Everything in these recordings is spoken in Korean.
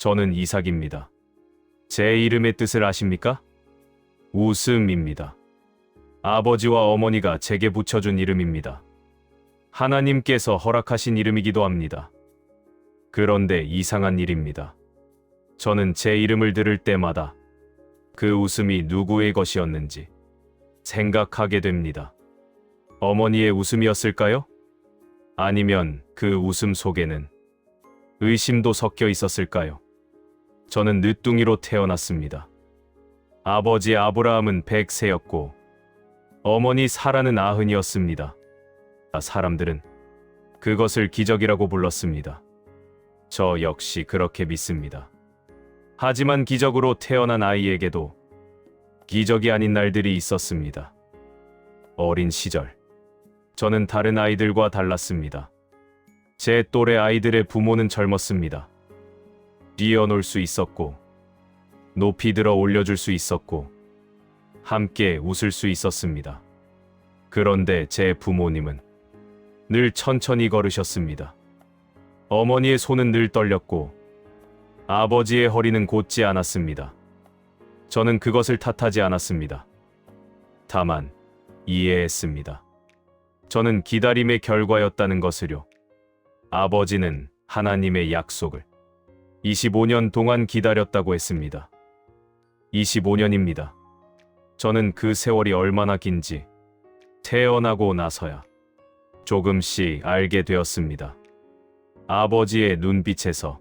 저는 이삭입니다. 제 이름의 뜻을 아십니까? 웃음입니다. 아버지와 어머니가 제게 붙여준 이름입니다. 하나님께서 허락하신 이름이기도 합니다. 그런데 이상한 일입니다. 저는 제 이름을 들을 때마다 그 웃음이 누구의 것이었는지 생각하게 됩니다. 어머니의 웃음이었을까요? 아니면 그 웃음 속에는 의심도 섞여 있었을까요? 저는 늦둥이로 태어났습니다. 아버지 아브라함은 100세였고 어머니 사라는 90이었습니다. 사람들은 그것을 기적이라고 불렀습니다. 저 역시 그렇게 믿습니다. 하지만 기적으로 태어난 아이에게도 기적이 아닌 날들이 있었습니다. 어린 시절, 저는 다른 아이들과 달랐습니다. 제 또래 아이들의 부모는 젊었습니다. 뛰어놀 수 있었고, 높이 들어 올려줄 수 있었고, 함께 웃을 수 있었습니다. 그런데 제 부모님은 늘 천천히 걸으셨습니다. 어머니의 손은 늘 떨렸고, 아버지의 허리는 곧지 않았습니다. 저는 그것을 탓하지 않았습니다. 다만, 이해했습니다. 저는 기다림의 결과였다는 것을요. 아버지는 하나님의 약속을 25년 동안 기다렸다고 했습니다. 25년입니다. 저는 그 세월이 얼마나 긴지 태어나고 나서야 조금씩 알게 되었습니다. 아버지의 눈빛에서,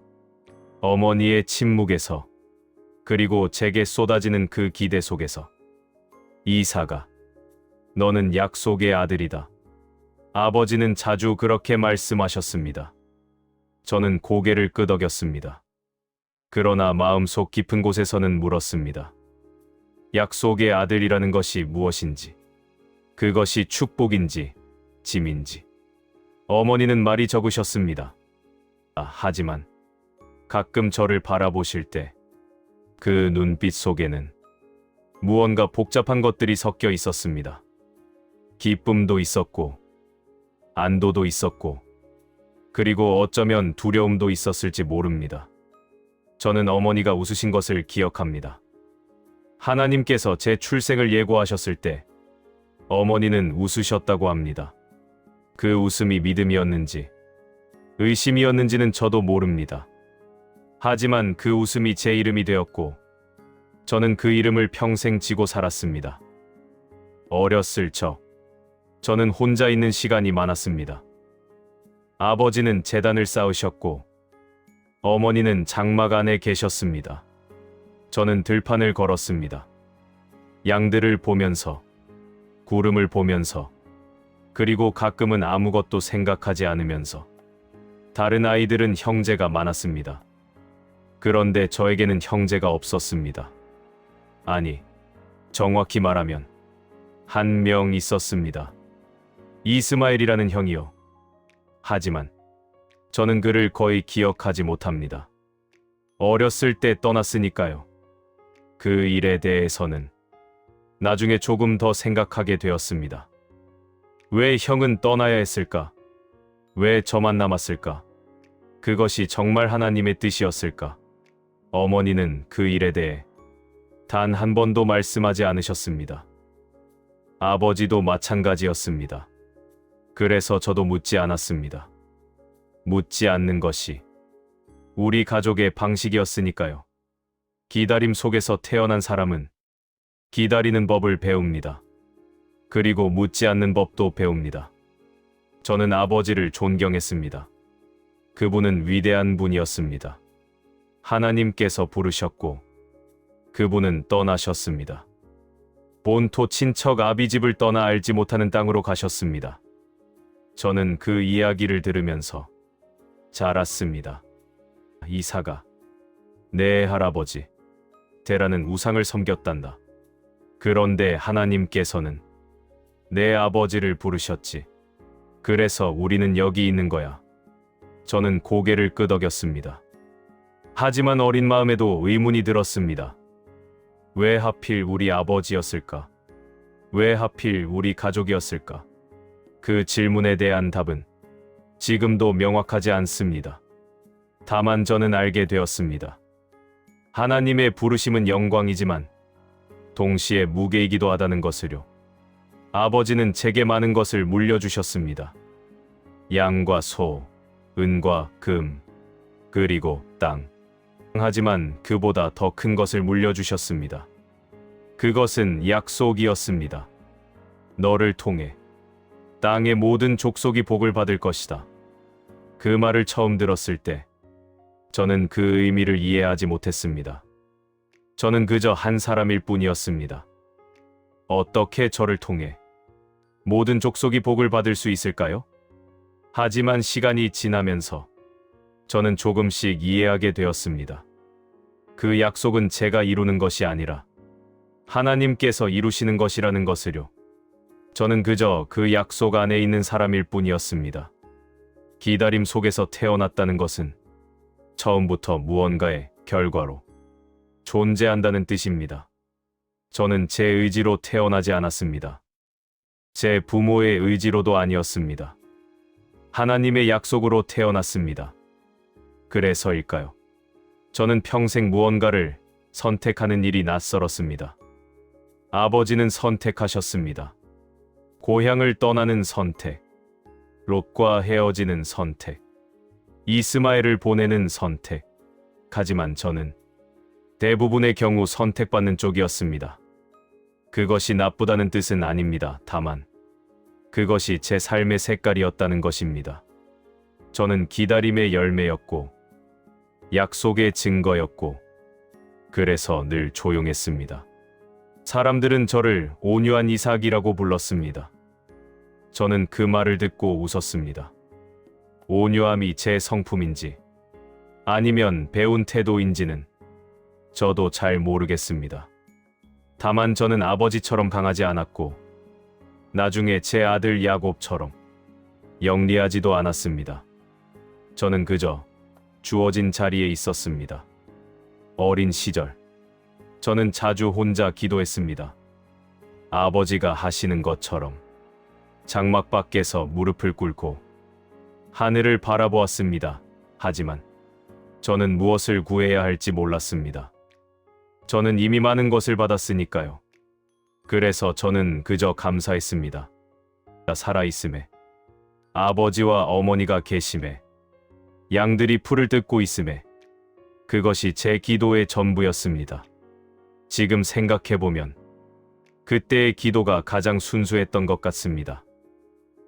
어머니의 침묵에서, 그리고 제게 쏟아지는 그 기대 속에서 이삭아, 너는 약속의 아들이다. 아버지는 자주 그렇게 말씀하셨습니다. 저는 고개를 끄덕였습니다. 그러나 마음속 깊은 곳에서는 물었습니다. 약속의 아들이라는 것이 무엇인지, 그것이 축복인지 짐인지. 어머니는 말이 적으셨습니다. 하지만 가끔 저를 바라보실 때 그 눈빛 속에는 무언가 복잡한 것들이 섞여 있었습니다. 기쁨도 있었고, 안도도 있었고, 그리고 어쩌면 두려움도 있었을지 모릅니다. 저는 어머니가 웃으신 것을 기억합니다. 하나님께서 제 출생을 예고하셨을 때 어머니는 웃으셨다고 합니다. 그 웃음이 믿음이었는지 의심이었는지는 저도 모릅니다. 하지만 그 웃음이 제 이름이 되었고 저는 그 이름을 평생 지고 살았습니다. 어렸을 적, 저는 혼자 있는 시간이 많았습니다. 아버지는 제단을 쌓으셨고 어머니는 장막 안에 계셨습니다. 저는 들판을 걸었습니다. 양들을 보면서, 구름을 보면서, 그리고 가끔은 아무것도 생각하지 않으면서. 다른 아이들은 형제가 많았습니다. 그런데 저에게는 형제가 없었습니다. 아니, 정확히 말하면 한 명 있었습니다. 이스마엘이라는 형이요. 하지만 저는 그를 거의 기억하지 못합니다. 어렸을 때 떠났으니까요. 그 일에 대해서는 나중에 조금 더 생각하게 되었습니다. 왜 형은 떠나야 했을까? 왜 저만 남았을까? 그것이 정말 하나님의 뜻이었을까? 어머니는 그 일에 대해 단 한 번도 말씀하지 않으셨습니다. 아버지도 마찬가지였습니다. 그래서 저도 묻지 않았습니다. 묻지 않는 것이 우리 가족의 방식이었으니까요. 기다림 속에서 태어난 사람은 기다리는 법을 배웁니다. 그리고 묻지 않는 법도 배웁니다. 저는 아버지를 존경했습니다. 그분은 위대한 분이었습니다. 하나님께서 부르셨고 그분은 떠나셨습니다. 본토 친척 아비집을 떠나 알지 못하는 땅으로 가셨습니다. 저는 그 이야기를 들으면서 자랐습니다. 이삭아, 내 할아버지 데라는 우상을 섬겼단다. 그런데 하나님께서는 내 아버지를 부르셨지. 그래서 우리는 여기 있는 거야. 저는 고개를 끄덕였습니다. 하지만 어린 마음에도 의문이 들었습니다. 왜 하필 우리 아버지였을까? 왜 하필 우리 가족이었을까? 그 질문에 대한 답은 지금도 명확하지 않습니다. 다만 저는 알게 되었습니다. 하나님의 부르심은 영광이지만 동시에 무게이기도 하다는 것을요. 아버지는 제게 많은 것을 물려주셨습니다. 양과 소, 은과 금, 그리고 땅. 하지만 그보다 더 큰 것을 물려주셨습니다. 그것은 약속이었습니다. 너를 통해 땅의 모든 족속이 복을 받을 것이다. 그 말을 처음 들었을 때 저는 그 의미를 이해하지 못했습니다. 저는 그저 한 사람일 뿐이었습니다. 어떻게 저를 통해 모든 족속이 복을 받을 수 있을까요? 하지만 시간이 지나면서 저는 조금씩 이해하게 되었습니다. 그 약속은 제가 이루는 것이 아니라 하나님께서 이루시는 것이라는 것을요. 저는 그저 그 약속 안에 있는 사람일 뿐이었습니다. 기다림 속에서 태어났다는 것은 처음부터 무언가의 결과로 존재한다는 뜻입니다. 저는 제 의지로 태어나지 않았습니다. 제 부모의 의지로도 아니었습니다. 하나님의 약속으로 태어났습니다. 그래서일까요? 저는 평생 무언가를 선택하는 일이 낯설었습니다. 아버지는 선택하셨습니다. 고향을 떠나는 선택, 롯과 헤어지는 선택, 이스마엘을 보내는 선택. 하지만 저는 대부분의 경우 선택받는 쪽이었습니다. 그것이 나쁘다는 뜻은 아닙니다. 다만 그것이 제 삶의 색깔이었다는 것입니다. 저는 기다림의 열매였고 약속의 증거였고 그래서 늘 조용했습니다. 사람들은 저를 온유한 이삭이라고 불렀습니다. 저는 그 말을 듣고 웃었습니다. 온유함이 제 성품인지 아니면 배운 태도인지는 저도 잘 모르겠습니다. 다만 저는 아버지처럼 강하지 않았고 나중에 제 아들 야곱처럼 영리하지도 않았습니다. 저는 그저 주어진 자리에 있었습니다. 어린 시절 저는 자주 혼자 기도했습니다. 아버지가 하시는 것처럼 장막 밖에서 무릎을 꿇고 하늘을 바라보았습니다. 하지만 저는 무엇을 구해야 할지 몰랐습니다. 저는 이미 많은 것을 받았으니까요. 그래서 저는 그저 감사했습니다. 살아있음에, 아버지와 어머니가 계심에, 양들이 풀을 뜯고 있음에, 그것이 제 기도의 전부였습니다. 지금 생각해보면 그때의 기도가 가장 순수했던 것 같습니다.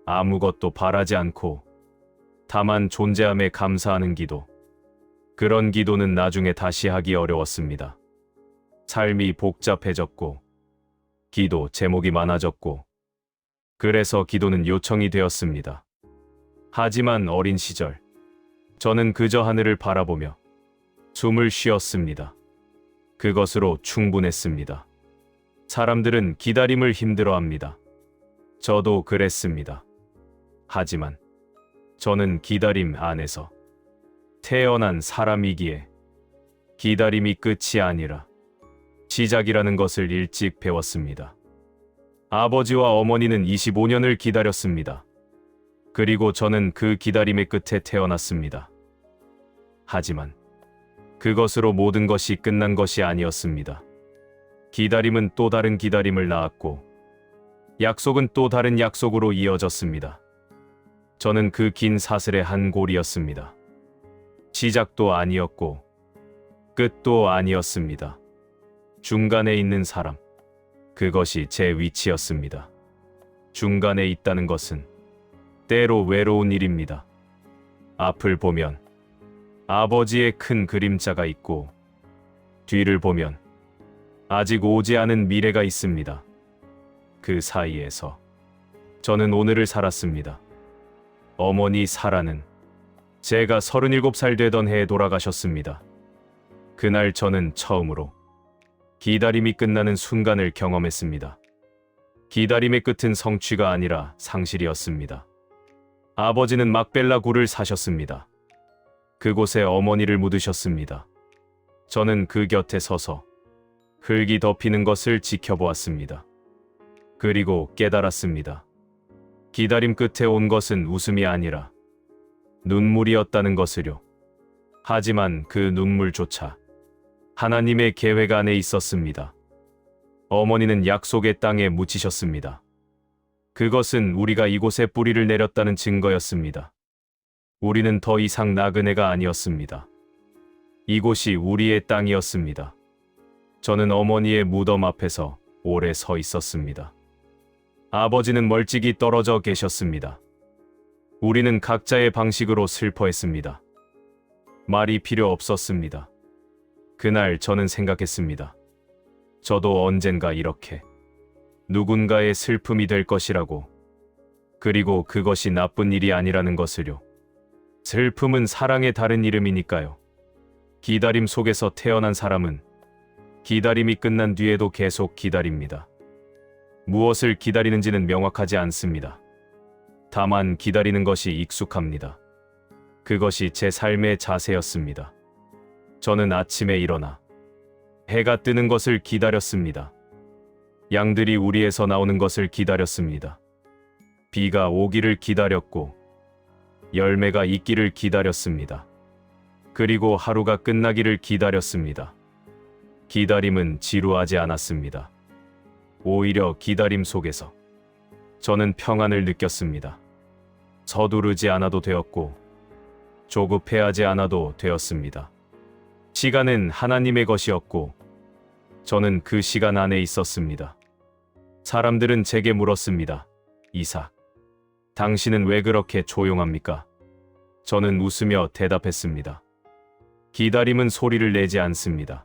아무것도 바라지 않고 다만 존재함에 감사하는 기도. 그런 기도는 나중에 다시 하기 어려웠습니다. 삶이 복잡해졌고 기도 제목이 많아졌고 그래서 기도는 요청이 되었습니다. 하지만 어린 시절 저는 그저 하늘을 바라보며 숨을 쉬었습니다. 그것으로 충분했습니다. 사람들은 기다림을 힘들어합니다. 저도 그랬습니다. 하지만 저는 기다림 안에서 태어난 사람이기에 기다림이 끝이 아니라 시작이라는 것을 일찍 배웠습니다. 아버지와 어머니는 25년을 기다렸습니다. 그리고 저는 그 기다림의 끝에 태어났습니다. 하지만 그것으로 모든 것이 끝난 것이 아니었습니다. 기다림은 또 다른 기다림을 낳았고 약속은 또 다른 약속으로 이어졌습니다. 저는 그 긴 사슬의 한 골이었습니다. 시작도 아니었고 끝도 아니었습니다. 중간에 있는 사람, 그것이 제 위치였습니다. 중간에 있다는 것은 때로 외로운 일입니다. 앞을 보면 아버지의 큰 그림자가 있고 뒤를 보면 아직 오지 않은 미래가 있습니다. 그 사이에서 저는 오늘을 살았습니다. 어머니 사라는 제가 37살 되던 해에 돌아가셨습니다. 그날 저는 처음으로 기다림이 끝나는 순간을 경험했습니다. 기다림의 끝은 성취가 아니라 상실이었습니다. 아버지는 막벨라 굴을 사셨습니다. 그곳에 어머니를 묻으셨습니다. 저는 그 곁에 서서 흙이 덮이는 것을 지켜보았습니다. 그리고 깨달았습니다. 기다림 끝에 온 것은 웃음이 아니라 눈물이었다는 것을요. 하지만 그 눈물조차 하나님의 계획 안에 있었습니다. 어머니는 약속의 땅에 묻히셨습니다. 그것은 우리가 이곳에 뿌리를 내렸다는 증거였습니다. 우리는 더 이상 나그네가 아니었습니다. 이곳이 우리의 땅이었습니다. 저는 어머니의 무덤 앞에서 오래 서 있었습니다. 아버지는 멀찍이 떨어져 계셨습니다. 우리는 각자의 방식으로 슬퍼했습니다. 말이 필요 없었습니다. 그날 저는 생각했습니다. 저도 언젠가 이렇게 누군가의 슬픔이 될 것이라고. 그리고 그것이 나쁜 일이 아니라는 것을요. 슬픔은 사랑의 다른 이름이니까요. 기다림 속에서 태어난 사람은 기다림이 끝난 뒤에도 계속 기다립니다. 무엇을 기다리는지는 명확하지 않습니다. 다만 기다리는 것이 익숙합니다. 그것이 제 삶의 자세였습니다. 저는 아침에 일어나 해가 뜨는 것을 기다렸습니다. 양들이 우리에서 나오는 것을 기다렸습니다. 비가 오기를 기다렸고 열매가 있기를 기다렸습니다. 그리고 하루가 끝나기를 기다렸습니다. 기다림은 지루하지 않았습니다. 오히려 기다림 속에서 저는 평안을 느꼈습니다. 서두르지 않아도 되었고 조급해하지 않아도 되었습니다. 시간은 하나님의 것이었고 저는 그 시간 안에 있었습니다. 사람들은 제게 물었습니다. 이삭, 당신은 왜 그렇게 조용합니까? 저는 웃으며 대답했습니다. 기다림은 소리를 내지 않습니다.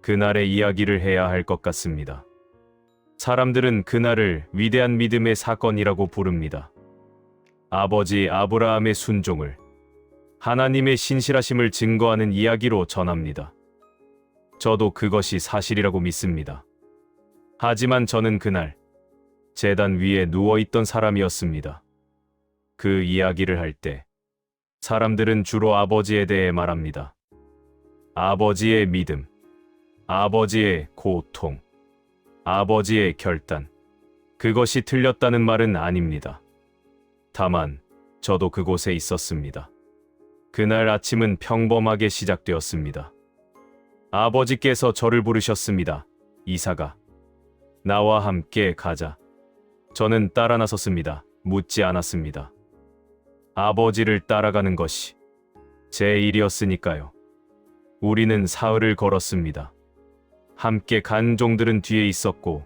그날의 이야기를 해야 할 것 같습니다. 사람들은 그날을 위대한 믿음의 사건이라고 부릅니다. 아버지 아브라함의 순종을, 하나님의 신실하심을 증거하는 이야기로 전합니다. 저도 그것이 사실이라고 믿습니다. 하지만 저는 그날 제단 위에 누워있던 사람이었습니다. 그 이야기를 할 때 사람들은 주로 아버지에 대해 말합니다. 아버지의 믿음, 아버지의 고통, 아버지의 결단. 그것이 틀렸다는 말은 아닙니다. 다만 저도 그곳에 있었습니다. 그날 아침은 평범하게 시작되었습니다. 아버지께서 저를 부르셨습니다. 이삭아, 나와 함께 가자. 저는 따라 나섰습니다. 묻지 않았습니다. 아버지를 따라가는 것이 제 일이었으니까요. 우리는 사흘을 걸었습니다. 함께 간 종들은 뒤에 있었고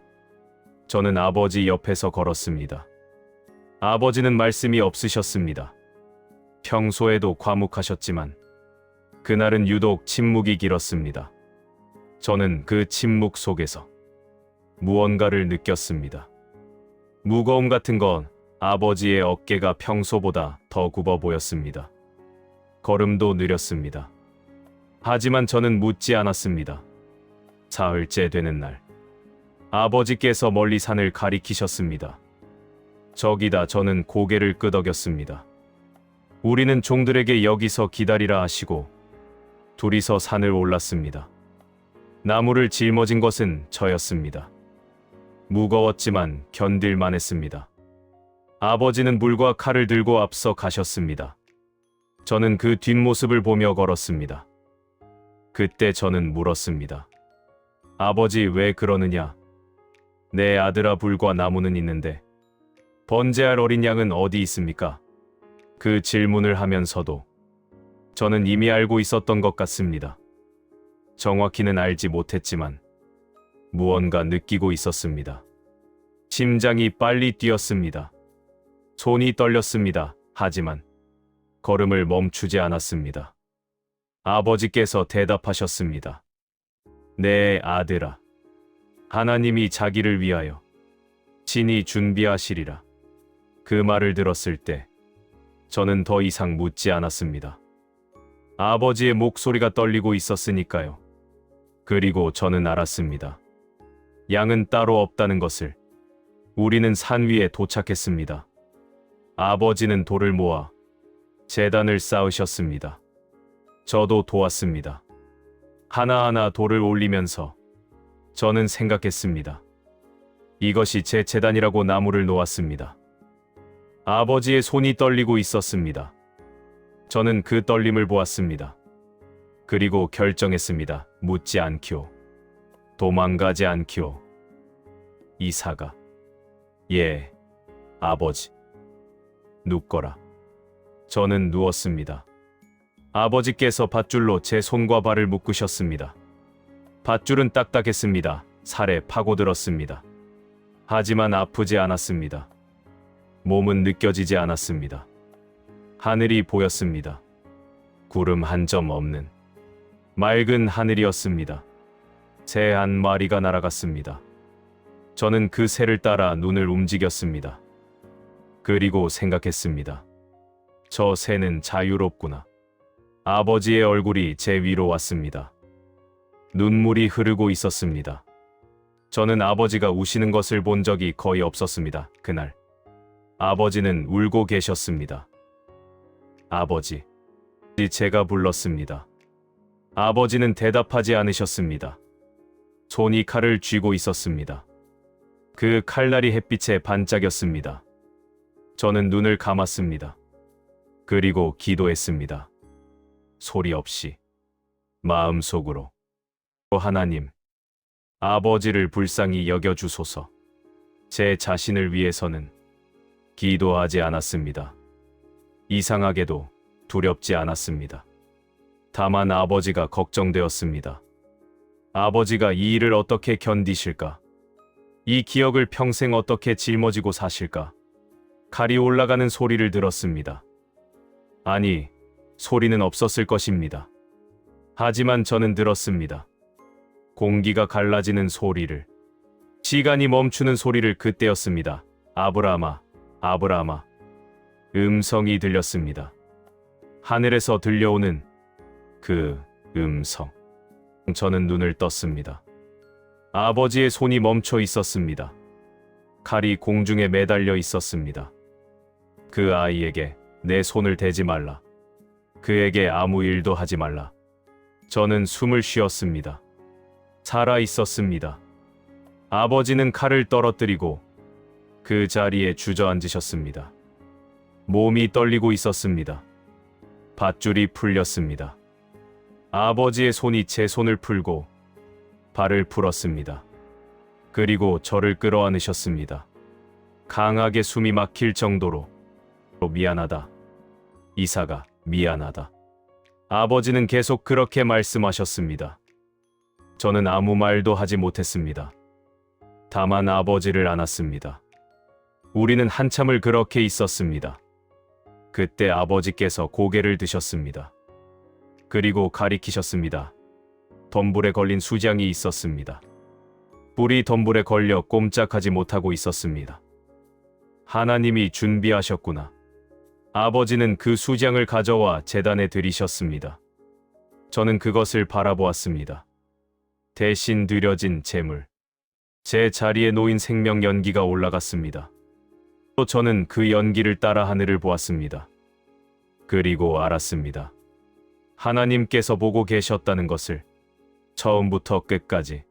저는 아버지 옆에서 걸었습니다. 아버지는 말씀이 없으셨습니다. 평소에도 과묵하셨지만 그날은 유독 침묵이 길었습니다. 저는 그 침묵 속에서 무언가를 느꼈습니다. 무거움 같은 건 아버지의 어깨가 평소보다 더 굽어 보였습니다. 걸음도 느렸습니다. 하지만 저는 묻지 않았습니다. 사흘째 되는 날, 아버지께서 멀리 산을 가리키셨습니다. 저기다. 저는 고개를 끄덕였습니다. 우리는 종들에게 여기서 기다리라 하시고 둘이서 산을 올랐습니다. 나무를 짊어진 것은 저였습니다. 무거웠지만 견딜만 했습니다. 아버지는 물과 칼을 들고 앞서 가셨습니다. 저는 그 뒷모습을 보며 걸었습니다. 그때 저는 물었습니다. 아버지, 왜 그러느냐? 내 아들아, 불과 나무는 있는데 번제할 어린 양은 어디 있습니까? 그 질문을 하면서도 저는 이미 알고 있었던 것 같습니다. 정확히는 알지 못했지만 무언가 느끼고 있었습니다. 심장이 빨리 뛰었습니다. 손이 떨렸습니다. 하지만 걸음을 멈추지 않았습니다. 아버지께서 대답하셨습니다. 내 아들아, 하나님이 자기를 위하여 친히 준비하시리라. 그 말을 들었을 때 저는 더 이상 묻지 않았습니다. 아버지의 목소리가 떨리고 있었으니까요. 그리고 저는 알았습니다. 양은 따로 없다는 것을. 우리는 산 위에 도착했습니다. 아버지는 돌을 모아 제단을 쌓으셨습니다. 저도 도왔습니다. 하나하나 돌을 올리면서 저는 생각했습니다. 이것이 제 제단이라고. 나무를 놓았습니다. 아버지의 손이 떨리고 있었습니다. 저는 그 떨림을 보았습니다. 그리고 결정했습니다. 묻지 않기오. 도망가지 않기오. 이사가. 예, 아버지. 눕거라. 저는 누웠습니다. 아버지께서 밧줄로 제 손과 발을 묶으셨습니다. 밧줄은 딱딱했습니다. 살에 파고들었습니다. 하지만 아프지 않았습니다. 몸은 느껴지지 않았습니다. 하늘이 보였습니다. 구름 한 점 없는 맑은 하늘이었습니다. 새 한 마리가 날아갔습니다. 저는 그 새를 따라 눈을 움직였습니다. 그리고 생각했습니다. 저 새는 자유롭구나. 아버지의 얼굴이 제 위로 왔습니다. 눈물이 흐르고 있었습니다. 저는 아버지가 우시는 것을 본 적이 거의 없었습니다. 그날 아버지는 울고 계셨습니다. 아버지. 제가 불렀습니다. 아버지는 대답하지 않으셨습니다. 손이 칼을 쥐고 있었습니다. 그 칼날이 햇빛에 반짝였습니다. 저는 눈을 감았습니다. 그리고 기도했습니다. 소리 없이, 마음속으로. 하나님, 아버지를 불쌍히 여겨주소서. 제 자신을 위해서는 기도하지 않았습니다. 이상하게도 두렵지 않았습니다. 다만 아버지가 걱정되었습니다. 아버지가 이 일을 어떻게 견디실까? 이 기억을 평생 어떻게 짊어지고 사실까? 칼이 올라가는 소리를 들었습니다. 아니, 소리는 없었을 것입니다. 하지만 저는 들었습니다. 공기가 갈라지는 소리를, 시간이 멈추는 소리를. 그때였습니다. 아브라함아, 아브라함아. 음성이 들렸습니다. 하늘에서 들려오는 그 음성. 저는 눈을 떴습니다. 아버지의 손이 멈춰 있었습니다. 칼이 공중에 매달려 있었습니다. 그 아이에게 내 손을 대지 말라. 그에게 아무 일도 하지 말라. 저는 숨을 쉬었습니다. 살아 있었습니다. 아버지는 칼을 떨어뜨리고 그 자리에 주저앉으셨습니다. 몸이 떨리고 있었습니다. 밧줄이 풀렸습니다. 아버지의 손이 제 손을 풀고 발을 풀었습니다. 그리고 저를 끌어안으셨습니다. 강하게 숨이 막힐 정도로. 미안하다. 이사가, 미안하다. 아버지는 계속 그렇게 말씀하셨습니다. 저는 아무 말도 하지 못했습니다. 다만 아버지를 안았습니다. 우리는 한참을 그렇게 있었습니다. 그때 아버지께서 고개를 드셨습니다. 그리고 가리키셨습니다. 덤불에 걸린 수장이 있었습니다. 불이 덤불에 걸려 꼼짝하지 못하고 있었습니다. 하나님이 준비하셨구나. 아버지는 그 수장을 가져와 제단에 들이셨습니다. 저는 그것을 바라보았습니다. 대신 드려진 제물. 제 자리에 놓인 생명 연기가 올라갔습니다. 또 저는 그 연기를 따라 하늘을 보았습니다. 그리고 알았습니다. 하나님께서 보고 계셨다는 것을. 처음부터 끝까지.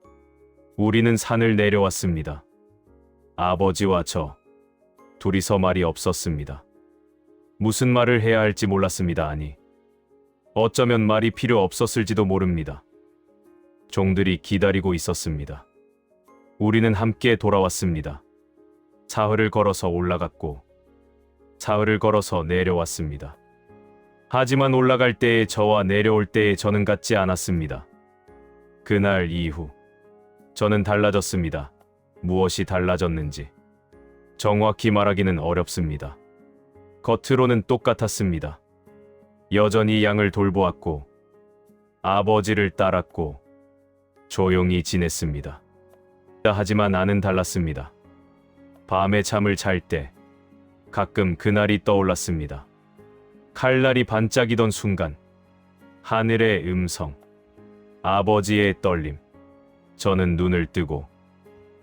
우리는 산을 내려왔습니다. 아버지와 저 둘이서 말이 없었습니다. 무슨 말을 해야 할지 몰랐습니다. 아니, 어쩌면 말이 필요 없었을지도 모릅니다. 종들이 기다리고 있었습니다. 우리는 함께 돌아왔습니다. 사흘을 걸어서 올라갔고 사흘을 걸어서 내려왔습니다. 하지만 올라갈 때의 저와 내려올 때의 저는 같지 않았습니다. 그날 이후 저는 달라졌습니다. 무엇이 달라졌는지 정확히 말하기는 어렵습니다. 겉으로는 똑같았습니다. 여전히 양을 돌보았고 아버지를 따랐고 조용히 지냈습니다. 하지만 나는 달랐습니다. 밤에 잠을 잘 때 가끔 그날이 떠올랐습니다. 칼날이 반짝이던 순간, 하늘의 음성, 아버지의 떨림. 저는 눈을 뜨고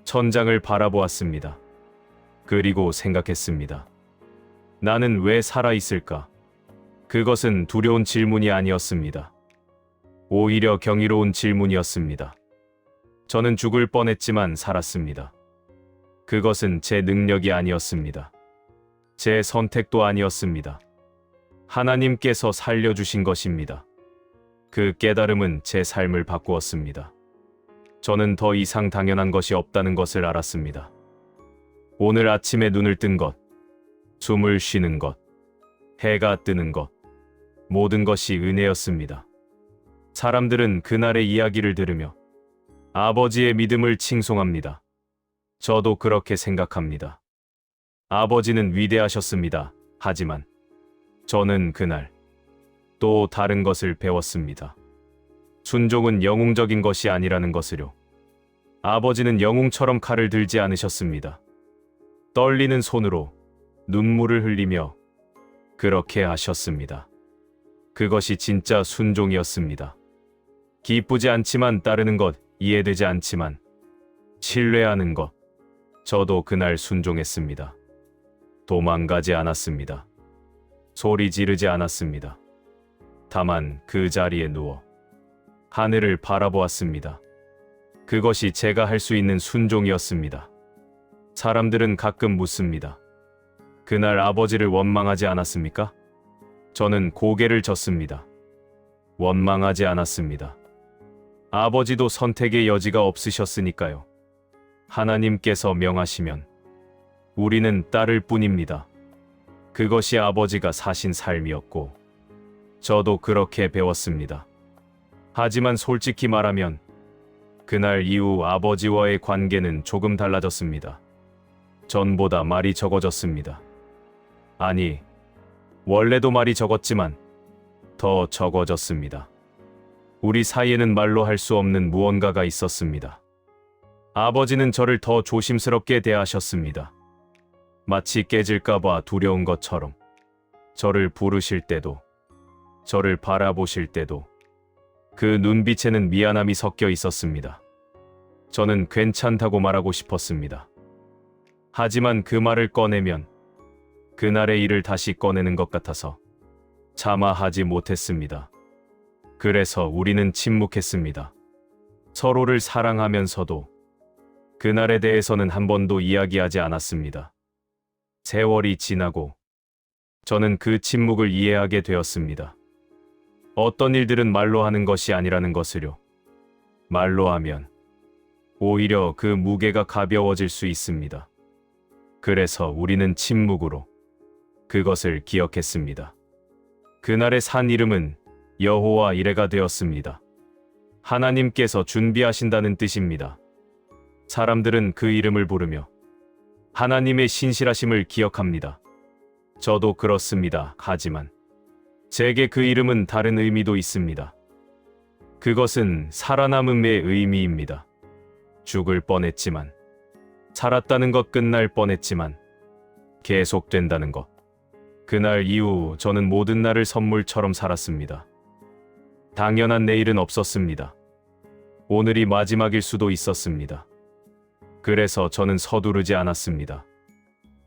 천장을 바라보았습니다. 그리고 생각했습니다. 나는 왜 살아있을까? 그것은 두려운 질문이 아니었습니다. 오히려 경이로운 질문이었습니다. 저는 죽을 뻔했지만 살았습니다. 그것은 제 능력이 아니었습니다. 제 선택도 아니었습니다. 하나님께서 살려주신 것입니다. 그 깨달음은 제 삶을 바꾸었습니다. 저는 더 이상 당연한 것이 없다는 것을 알았습니다. 오늘 아침에 눈을 뜬 것, 숨을 쉬는 것, 해가 뜨는 것, 모든 것이 은혜였습니다. 사람들은 그날의 이야기를 들으며 아버지의 믿음을 칭송합니다. 저도 그렇게 생각합니다. 아버지는 위대하셨습니다. 하지만 저는 그날 또 다른 것을 배웠습니다. 순종은 영웅적인 것이 아니라는 것을요. 아버지는 영웅처럼 칼을 들지 않으셨습니다. 떨리는 손으로 눈물을 흘리며 그렇게 하셨습니다. 그것이 진짜 순종이었습니다. 기쁘지 않지만 따르는 것, 이해되지 않지만 신뢰하는 것. 저도 그날 순종했습니다. 도망가지 않았습니다. 소리 지르지 않았습니다. 다만 그 자리에 누워 하늘을 바라보았습니다. 그것이 제가 할 수 있는 순종이었습니다. 사람들은 가끔 묻습니다. 그날 아버지를 원망하지 않았습니까? 저는 고개를 젓습니다. 원망하지 않았습니다. 아버지도 선택의 여지가 없으셨으니까요. 하나님께서 명하시면 우리는 따를 뿐입니다. 그것이 아버지가 사신 삶이었고 저도 그렇게 배웠습니다. 하지만 솔직히 말하면 그날 이후 아버지와의 관계는 조금 달라졌습니다. 전보다 말이 적어졌습니다. 아니, 원래도 말이 적었지만 더 적어졌습니다. 우리 사이에는 말로 할 수 없는 무언가가 있었습니다. 아버지는 저를 더 조심스럽게 대하셨습니다. 마치 깨질까봐 두려운 것처럼 저를 부르실 때도, 저를 바라보실 때도 그 눈빛에는 미안함이 섞여 있었습니다. 저는 괜찮다고 말하고 싶었습니다. 하지만 그 말을 꺼내면 그날의 일을 다시 꺼내는 것 같아서 차마 하지 못했습니다. 그래서 우리는 침묵했습니다. 서로를 사랑하면서도 그날에 대해서는 한 번도 이야기하지 않았습니다. 세월이 지나고 저는 그 침묵을 이해하게 되었습니다. 어떤 일들은 말로 하는 것이 아니라는 것을요. 말로 하면 오히려 그 무게가 가벼워질 수 있습니다. 그래서 우리는 침묵으로 그것을 기억했습니다. 그날의 산 이름은 여호와 이레가 되었습니다. 하나님께서 준비하신다는 뜻입니다. 사람들은 그 이름을 부르며 하나님의 신실하심을 기억합니다. 저도 그렇습니다. 하지만 제게 그 이름은 다른 의미도 있습니다. 그것은 살아남음의 의미입니다. 죽을 뻔했지만, 살았다는 것, 끝날 뻔했지만 계속된다는 것. 그날 이후 저는 모든 날을 선물처럼 살았습니다. 당연한 내일은 없었습니다. 오늘이 마지막일 수도 있었습니다. 그래서 저는 서두르지 않았습니다.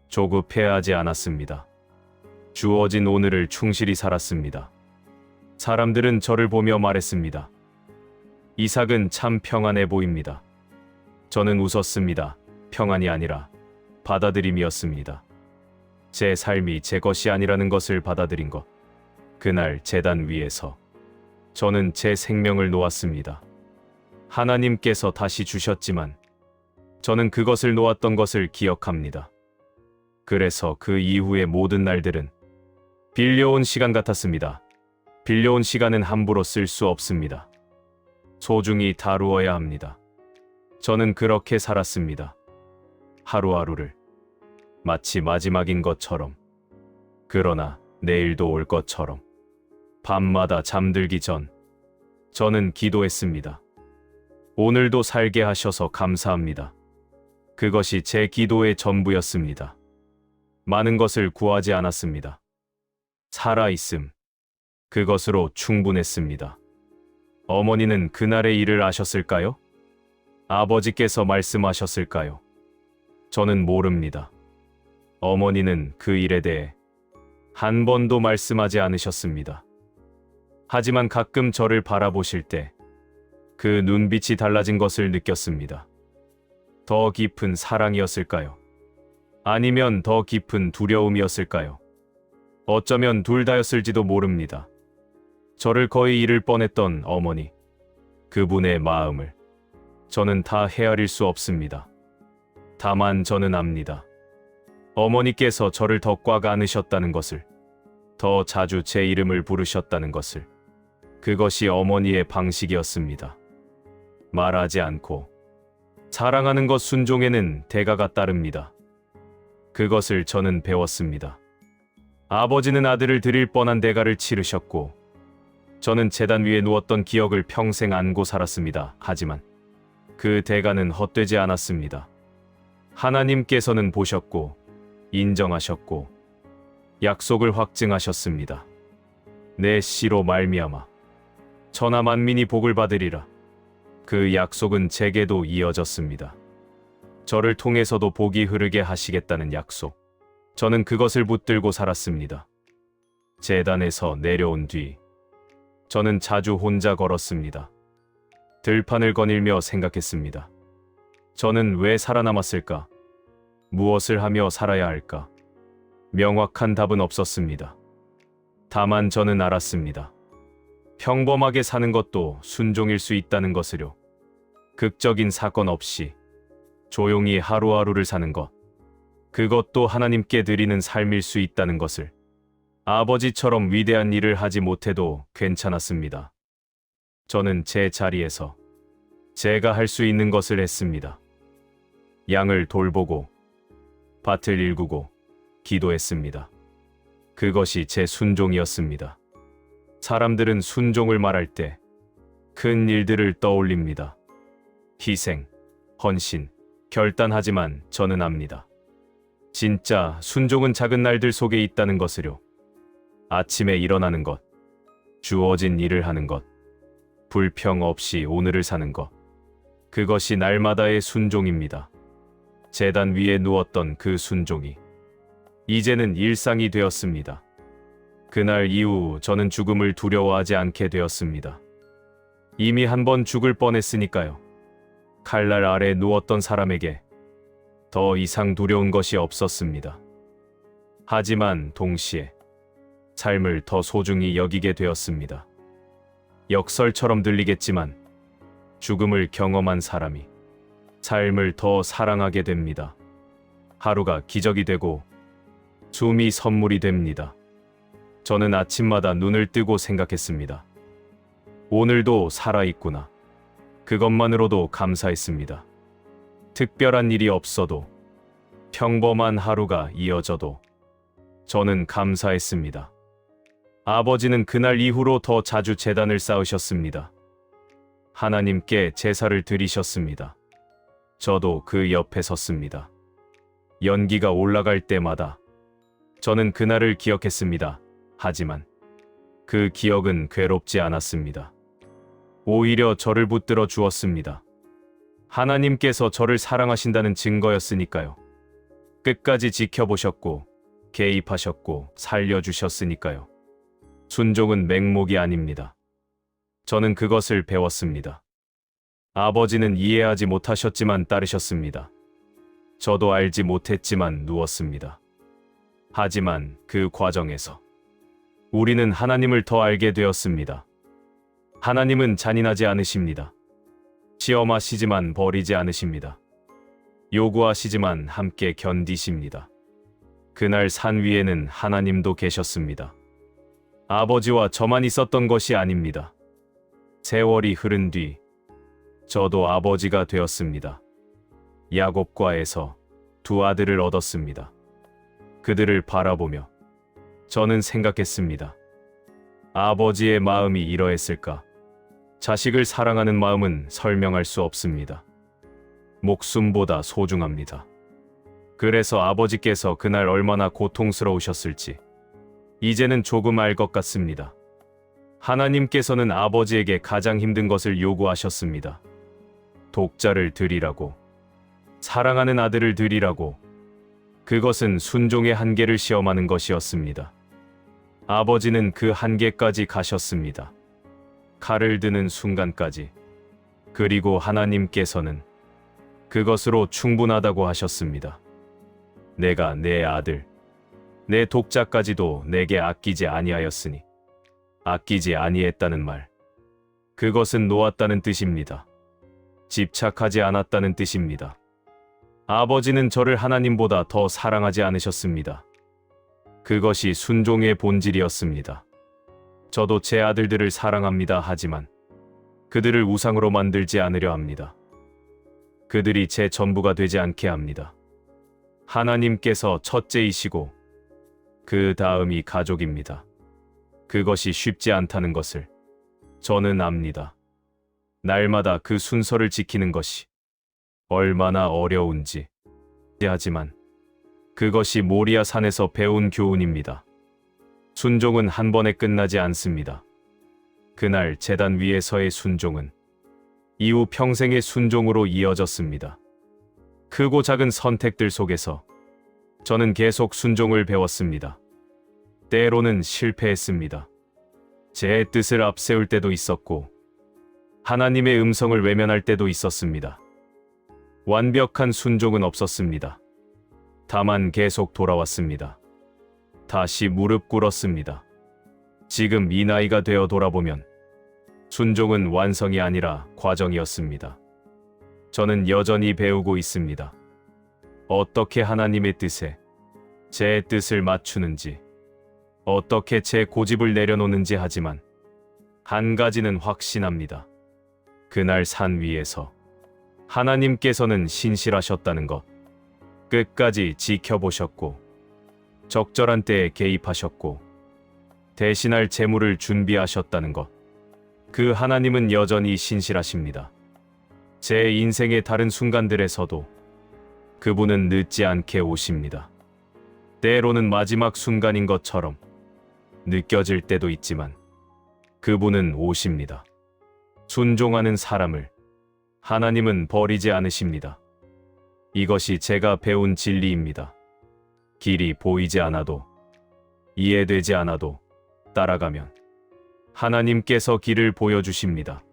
조급해하지 않았습니다. 주어진 오늘을 충실히 살았습니다. 사람들은 저를 보며 말했습니다. 이삭은 참 평안해 보입니다. 저는 웃었습니다. 평안이 아니라 받아들임이었습니다. 제 삶이 제 것이 아니라는 것을 받아들인 것. 그날 제단 위에서 저는 제 생명을 놓았습니다. 하나님께서 다시 주셨지만 저는 그것을 놓았던 것을 기억합니다. 그래서 그 이후의 모든 날들은 빌려온 시간 같았습니다. 빌려온 시간은 함부로 쓸 수 없습니다. 소중히 다루어야 합니다. 저는 그렇게 살았습니다. 하루하루를 마치 마지막인 것처럼, 그러나 내일도 올 것처럼. 밤마다 잠들기 전 저는 기도했습니다. 오늘도 살게 하셔서 감사합니다. 그것이 제 기도의 전부였습니다. 많은 것을 구하지 않았습니다. 살아있음, 그것으로 충분했습니다. 어머니는 그날의 일을 아셨을까요? 아버지께서 말씀하셨을까요? 저는 모릅니다. 어머니는 그 일에 대해 한 번도 말씀하지 않으셨습니다. 하지만 가끔 저를 바라보실 때 그 눈빛이 달라진 것을 느꼈습니다. 더 깊은 사랑이었을까요? 아니면 더 깊은 두려움이었을까요? 어쩌면 둘 다였을지도 모릅니다. 저를 거의 잃을 뻔했던 어머니, 그분의 마음을 저는 다 헤아릴 수 없습니다. 다만 저는 압니다. 어머니께서 저를 더 꽉 안으셨다는 것을, 더 자주 제 이름을 부르셨다는 것을, 그것이 어머니의 방식이었습니다. 말하지 않고 사랑하는 것 순종에는 대가가 따릅니다. 그것을 저는 배웠습니다. 아버지는 아들을 드릴 뻔한 대가를 치르셨고, 저는 제단 위에 누웠던 기억을 평생 안고 살았습니다. 하지만 그 대가는 헛되지 않았습니다. 하나님께서는 보셨고, 인정하셨고, 약속을 확증하셨습니다. 내 씨로 말미암아 천하 만민이 복을 받으리라. 그 약속은 제게도 이어졌습니다. 저를 통해서도 복이 흐르게 하시겠다는 약속. 저는 그것을 붙들고 살았습니다. 제단에서 내려온 뒤 저는 자주 혼자 걸었습니다. 들판을 거닐며 생각했습니다. 저는 왜 살아남았을까? 무엇을 하며 살아야 할까? 명확한 답은 없었습니다. 다만 저는 알았습니다. 평범하게 사는 것도 순종일 수 있다는 것을요. 극적인 사건 없이 조용히 하루하루를 사는 것, 그것도 하나님께 드리는 삶일 수 있다는 것을. 아버지처럼 위대한 일을 하지 못해도 괜찮았습니다. 저는 제 자리에서 제가 할 수 있는 것을 했습니다. 양을 돌보고, 밭을 일구고, 기도했습니다. 그것이 제 순종이었습니다. 사람들은 순종을 말할 때 큰 일들을 떠올립니다. 희생, 헌신, 결단하지만 저는 압니다. 진짜 순종은 작은 날들 속에 있다는 것을요. 아침에 일어나는 것, 주어진 일을 하는 것, 불평 없이 오늘을 사는 것, 그것이 날마다의 순종입니다. 제단 위에 누웠던 그 순종이 이제는 일상이 되었습니다. 그날 이후 저는 죽음을 두려워하지 않게 되었습니다. 이미 한 번 죽을 뻔했으니까요. 칼날 아래 누웠던 사람에게 더 이상 두려운 것이 없었습니다. 하지만 동시에 삶을 더 소중히 여기게 되었습니다. 역설처럼 들리겠지만 죽음을 경험한 사람이 삶을 더 사랑하게 됩니다. 하루가 기적이 되고 숨이 선물이 됩니다. 저는 아침마다 눈을 뜨고 생각했습니다. 오늘도 살아있구나. 그것만으로도 감사했습니다. 특별한 일이 없어도, 평범한 하루가 이어져도 저는 감사했습니다. 아버지는 그날 이후로 더 자주 제단을 쌓으셨습니다. 하나님께 제사를 드리셨습니다. 저도 그 옆에 섰습니다. 연기가 올라갈 때마다 저는 그날을 기억했습니다. 하지만 그 기억은 괴롭지 않았습니다. 오히려 저를 붙들어 주었습니다. 하나님께서 저를 사랑하신다는 증거였으니까요. 끝까지 지켜보셨고, 개입하셨고, 살려주셨으니까요. 순종은 맹목이 아닙니다. 저는 그것을 배웠습니다. 아버지는 이해하지 못하셨지만 따르셨습니다. 저도 알지 못했지만 누웠습니다. 하지만 그 과정에서 우리는 하나님을 더 알게 되었습니다. 하나님은 잔인하지 않으십니다. 시험하시지만 버리지 않으십니다. 요구하시지만 함께 견디십니다. 그날 산 위에는 하나님도 계셨습니다. 아버지와 저만 있었던 것이 아닙니다. 세월이 흐른 뒤 저도 아버지가 되었습니다. 야곱과에서 두 아들을 얻었습니다. 그들을 바라보며 저는 생각했습니다. 아버지의 마음이 이러했을까? 자식을 사랑하는 마음은 설명할 수 없습니다. 목숨보다 소중합니다. 그래서 아버지께서 그날 얼마나 고통스러우셨을지 이제는 조금 알 것 같습니다. 하나님께서는 아버지에게 가장 힘든 것을 요구하셨습니다. 독자를 드리라고, 사랑하는 아들을 드리라고. 그것은 순종의 한계를 시험하는 것이었습니다. 아버지는 그 한계까지 가셨습니다. 칼을 드는 순간까지. 그리고 하나님께서는 그것으로 충분하다고 하셨습니다. 내가 내 아들, 내 독자까지도 내게 아끼지 아니하였으니 아끼지 아니했다는 말. 그것은 놓았다는 뜻입니다. 집착하지 않았다는 뜻입니다. 아버지는 저를 하나님보다 더 사랑하지 않으셨습니다. 그것이 순종의 본질이었습니다. 저도 제 아들들을 사랑합니다. 하지만 그들을 우상으로 만들지 않으려 합니다. 그들이 제 전부가 되지 않게 합니다. 하나님께서 첫째이시고 그 다음이 가족입니다. 그것이 쉽지 않다는 것을 저는 압니다. 날마다 그 순서를 지키는 것이 얼마나 어려운지. 하지만 그것이 모리아 산에서 배운 교훈입니다. 순종은 한 번에 끝나지 않습니다. 그날 제단 위에서의 순종은 이후 평생의 순종으로 이어졌습니다. 크고 작은 선택들 속에서 저는 계속 순종을 배웠습니다. 때로는 실패했습니다. 제 뜻을 앞세울 때도 있었고 하나님의 음성을 외면할 때도 있었습니다. 완벽한 순종은 없었습니다. 다만 계속 돌아왔습니다. 다시 무릎 꿇었습니다. 지금 이 나이가 되어 돌아보면 순종은 완성이 아니라 과정이었습니다. 저는 여전히 배우고 있습니다. 어떻게 하나님의 뜻에 제 뜻을 맞추는지, 어떻게 제 고집을 내려놓는지. 하지만 한 가지는 확신합니다. 그날 산 위에서 하나님께서는 신실하셨다는 것, 끝까지 지켜보셨고 적절한 때에 개입하셨고 대신할 재물을 준비하셨다는 것, 그 하나님은 여전히 신실하십니다. 제 인생의 다른 순간들에서도 그분은 늦지 않게 오십니다. 때로는 마지막 순간인 것처럼 느껴질 때도 있지만 그분은 오십니다. 순종하는 사람을 하나님은 버리지 않으십니다. 이것이 제가 배운 진리입니다. 길이 보이지 않아도, 이해되지 않아도 따라가면 하나님께서 길을 보여주십니다.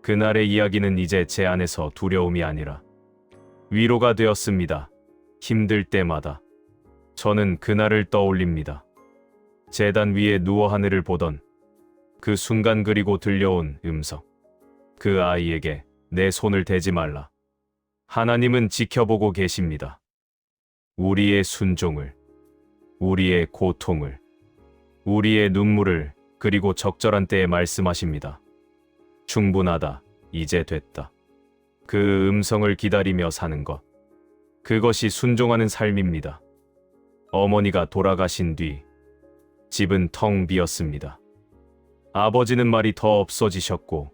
그날의 이야기는 이제 제 안에서 두려움이 아니라 위로가 되었습니다. 힘들 때마다 저는 그날을 떠올립니다. 제단 위에 누워 하늘을 보던 그 순간, 그리고 들려온 음성. 그 아이에게 내 손을 대지 말라. 하나님은 지켜보고 계십니다. 우리의 순종을, 우리의 고통을, 우리의 눈물을, 그리고 적절한 때에 말씀하십니다. 충분하다. 이제 됐다. 그 음성을 기다리며 사는 것. 그것이 순종하는 삶입니다. 어머니가 돌아가신 뒤 집은 텅 비었습니다. 아버지는 말이 더 없어지셨고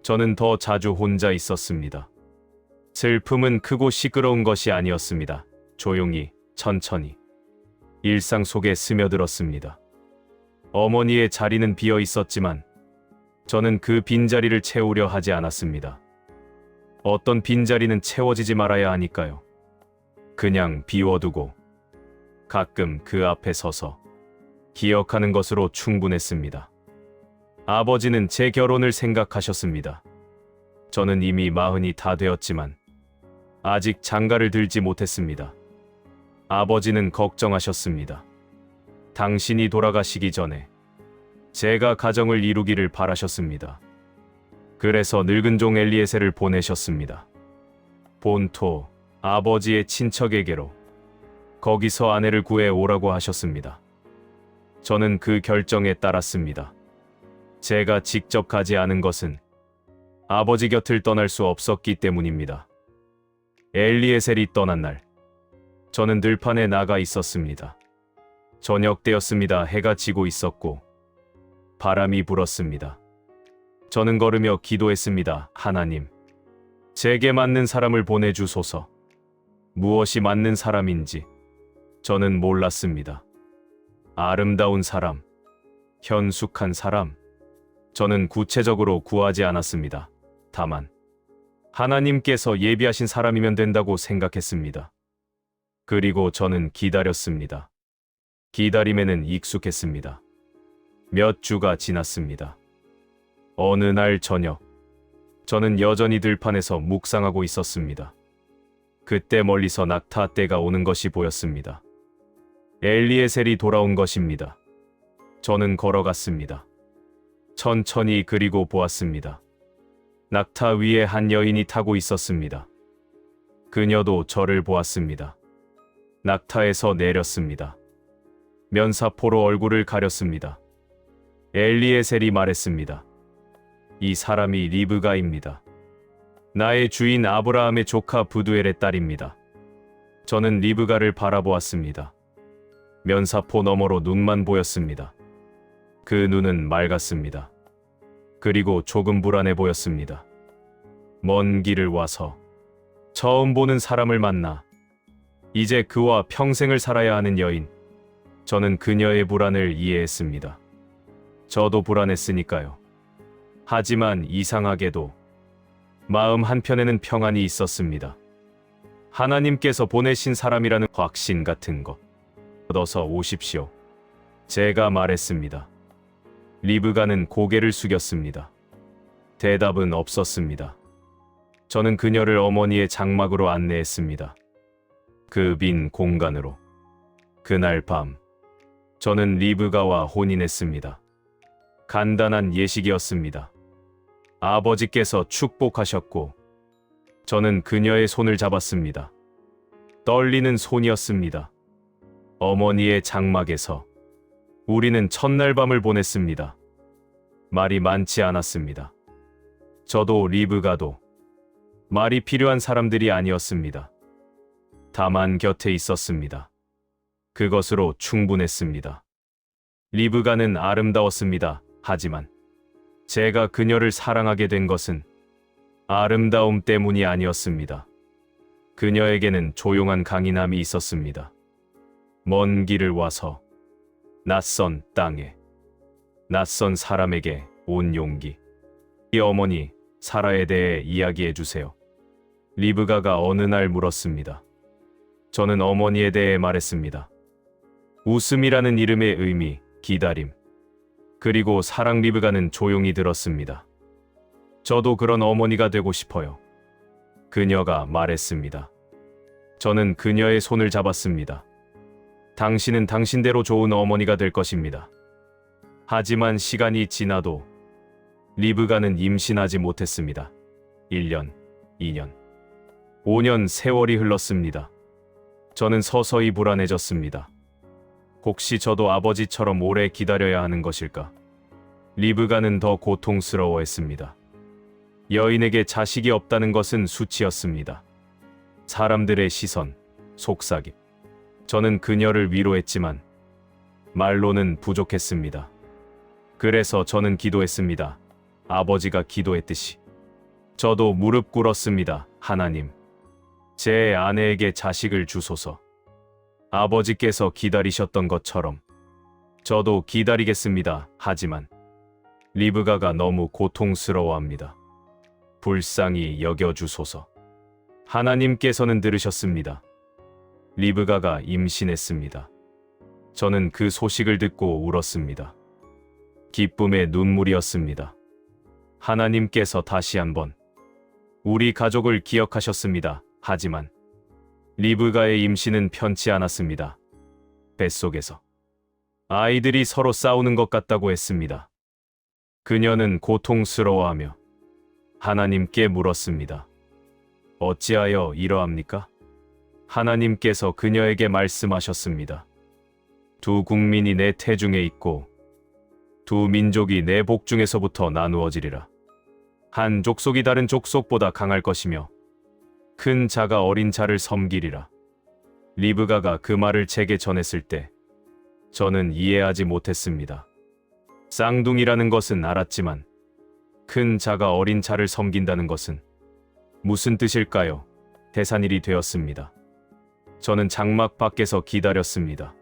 저는 더 자주 혼자 있었습니다. 슬픔은 크고 시끄러운 것이 아니었습니다. 조용히, 천천히 일상 속에 스며들었습니다. 어머니의 자리는 비어 있었지만 저는 그 빈자리를 채우려 하지 않았습니다. 어떤 빈자리는 채워지지 말아야 하니까요. 그냥 비워두고 가끔 그 앞에 서서 기억하는 것으로 충분했습니다. 아버지는 제 결혼을 생각하셨습니다. 저는 이미 40이 다 되었지만 아직 장가를 들지 못했습니다. 아버지는 걱정하셨습니다. 당신이 돌아가시기 전에 제가 가정을 이루기를 바라셨습니다. 그래서 늙은 종 엘리에셀을 보내셨습니다. 본토 아버지의 친척에게로. 거기서 아내를 구해 오라고 하셨습니다. 저는 그 결정에 따랐습니다. 제가 직접 가지 않은 것은 아버지 곁을 떠날 수 없었기 때문입니다. 엘리에셀이 떠난 날, 저는 들판에 나가 있었습니다. 저녁 때였습니다. 해가 지고 있었고 바람이 불었습니다. 저는 걸으며 기도했습니다. 하나님, 제게 맞는 사람을 보내주소서. 무엇이 맞는 사람인지 저는 몰랐습니다. 아름다운 사람, 현숙한 사람, 저는 구체적으로 구하지 않았습니다. 다만 하나님께서 예비하신 사람이면 된다고 생각했습니다. 그리고 저는 기다렸습니다. 기다림에는 익숙했습니다. 몇 주가 지났습니다. 어느 날 저녁, 저는 여전히 들판에서 묵상하고 있었습니다. 그때 멀리서 낙타 떼가 오는 것이 보였습니다. 엘리에셀이 돌아온 것입니다. 저는 걸어갔습니다. 천천히 그리고 보았습니다. 낙타 위에 한 여인이 타고 있었습니다. 그녀도 저를 보았습니다. 낙타에서 내렸습니다. 면사포로 얼굴을 가렸습니다. 엘리에셀이 말했습니다. 이 사람이 리브가입니다. 나의 주인 아브라함의 조카 부두엘의 딸입니다. 저는 리브가를 바라보았습니다. 면사포 너머로 눈만 보였습니다. 그 눈은 맑았습니다. 그리고 조금 불안해 보였습니다. 먼 길을 와서 처음 보는 사람을 만나 이제 그와 평생을 살아야 하는 여인. 저는 그녀의 불안을 이해했습니다. 저도 불안했으니까요. 하지만 이상하게도 마음 한편에는 평안이 있었습니다. 하나님께서 보내신 사람이라는 확신 같은 것. 얻어서 오십시오. 제가 말했습니다. 리브가는 고개를 숙였습니다. 대답은 없었습니다. 저는 그녀를 어머니의 장막으로 안내했습니다. 그 빈 공간으로. 그날 밤, 저는 리브가와 혼인했습니다. 간단한 예식이었습니다. 아버지께서 축복하셨고, 저는 그녀의 손을 잡았습니다. 떨리는 손이었습니다. 어머니의 장막에서 우리는 첫날 밤을 보냈습니다. 말이 많지 않았습니다. 저도 리브가도 말이 필요한 사람들이 아니었습니다. 다만 곁에 있었습니다. 그것으로 충분했습니다. 리브가는 아름다웠습니다. 하지만 제가 그녀를 사랑하게 된 것은 아름다움 때문이 아니었습니다. 그녀에게는 조용한 강인함이 있었습니다. 먼 길을 와서 낯선 땅에, 낯선 사람에게 온 용기. 이 어머니, 사라에 대해 이야기해 주세요. 리브가가 어느 날 물었습니다. 저는 어머니에 대해 말했습니다. 웃음이라는 이름의 의미, 기다림. 그리고 사랑. 리브가는 조용히 들었습니다. 저도 그런 어머니가 되고 싶어요. 그녀가 말했습니다. 저는 그녀의 손을 잡았습니다. 당신은 당신대로 좋은 어머니가 될 것입니다. 하지만 시간이 지나도 리브가는 임신하지 못했습니다. 1년, 2년, 5년 세월이 흘렀습니다. 저는 서서히 불안해졌습니다. 혹시 저도 아버지처럼 오래 기다려야 하는 것일까? 리브가는 더 고통스러워했습니다. 여인에게 자식이 없다는 것은 수치였습니다. 사람들의 시선, 속삭임. 저는 그녀를 위로했지만 말로는 부족했습니다. 그래서 저는 기도했습니다. 아버지가 기도했듯이. 저도 무릎 꿇었습니다. 하나님, 제 아내에게 자식을 주소서. 아버지께서 기다리셨던 것처럼 저도 기다리겠습니다. 하지만 리브가가 너무 고통스러워합니다. 불쌍히 여겨주소서. 하나님께서는 들으셨습니다. 리브가가 임신했습니다. 저는 그 소식을 듣고 울었습니다. 기쁨의 눈물이었습니다. 하나님께서 다시 한번 우리 가족을 기억하셨습니다. 하지만 리브가의 임신은 편치 않았습니다. 뱃속에서 아이들이 서로 싸우는 것 같다고 했습니다. 그녀는 고통스러워하며 하나님께 물었습니다. 어찌하여 이러합니까? 하나님께서 그녀에게 말씀하셨습니다. 두 국민이 내 태중에 있고 두 민족이 내 복중에서부터 나누어지리라. 한 족속이 다른 족속보다 강할 것이며 큰 자가 어린 자를 섬기리라. 리브가가 그 말을 제게 전했을 때 저는 이해하지 못했습니다. 쌍둥이라는 것은 알았지만 큰 자가 어린 자를 섬긴다는 것은 무슨 뜻일까요? 대산일이 되었습니다. 저는 장막 밖에서 기다렸습니다.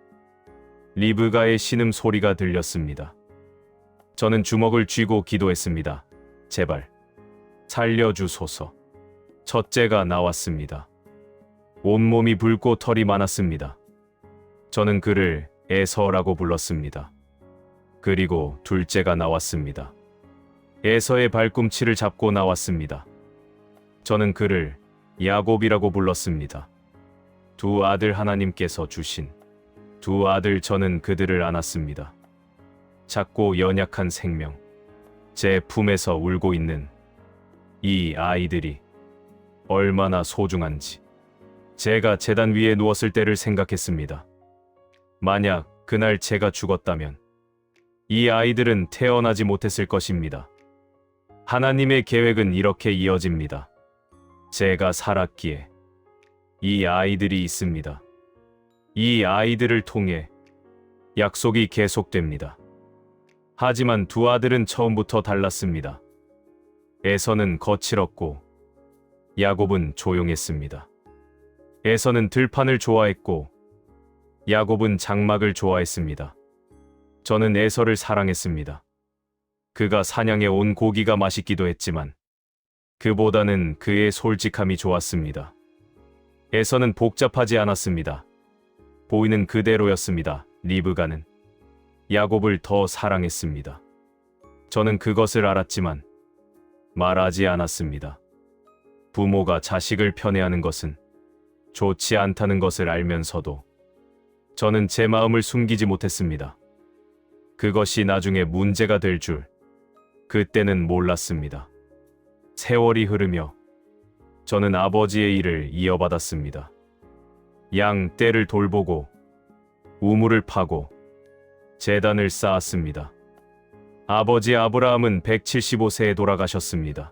리브가의 신음 소리가 들렸습니다. 저는 주먹을 쥐고 기도했습니다. 제발 살려주소서. 첫째가 나왔습니다. 온몸이 붉고 털이 많았습니다. 저는 그를 에서라고 불렀습니다. 그리고 둘째가 나왔습니다. 에서의 발꿈치를 잡고 나왔습니다. 저는 그를 야곱이라고 불렀습니다. 두 아들, 하나님께서 주신 두 아들. 저는 그들을 안았습니다. 작고 연약한 생명, 제 품에서 울고 있는 이 아이들이 얼마나 소중한지 제가 제단 위에 누웠을 때를 생각했습니다. 만약 그날 제가 죽었다면 이 아이들은 태어나지 못했을 것입니다. 하나님의 계획은 이렇게 이어집니다. 제가 살았기에 이 아이들이 있습니다. 이 아이들을 통해 약속이 계속됩니다. 하지만 두 아들은 처음부터 달랐습니다. 에서는 거칠었고 야곱은 조용했습니다. 에서는 들판을 좋아했고 야곱은 장막을 좋아했습니다. 저는 에서를 사랑했습니다. 그가 사냥해 온 고기가 맛있기도 했지만 그보다는 그의 솔직함이 좋았습니다. 에서는 복잡하지 않았습니다. 보이는 그대로였습니다. 리브가는 야곱을 더 사랑했습니다. 저는 그것을 알았지만 말하지 않았습니다. 부모가 자식을 편애하는 것은 좋지 않다는 것을 알면서도 저는 제 마음을 숨기지 못했습니다. 그것이 나중에 문제가 될 줄 그때는 몰랐습니다. 세월이 흐르며 저는 아버지의 일을 이어받았습니다. 양 떼를 돌보고 우물을 파고 제단을 쌓았습니다. 아버지 아브라함은 175세에 돌아가셨습니다.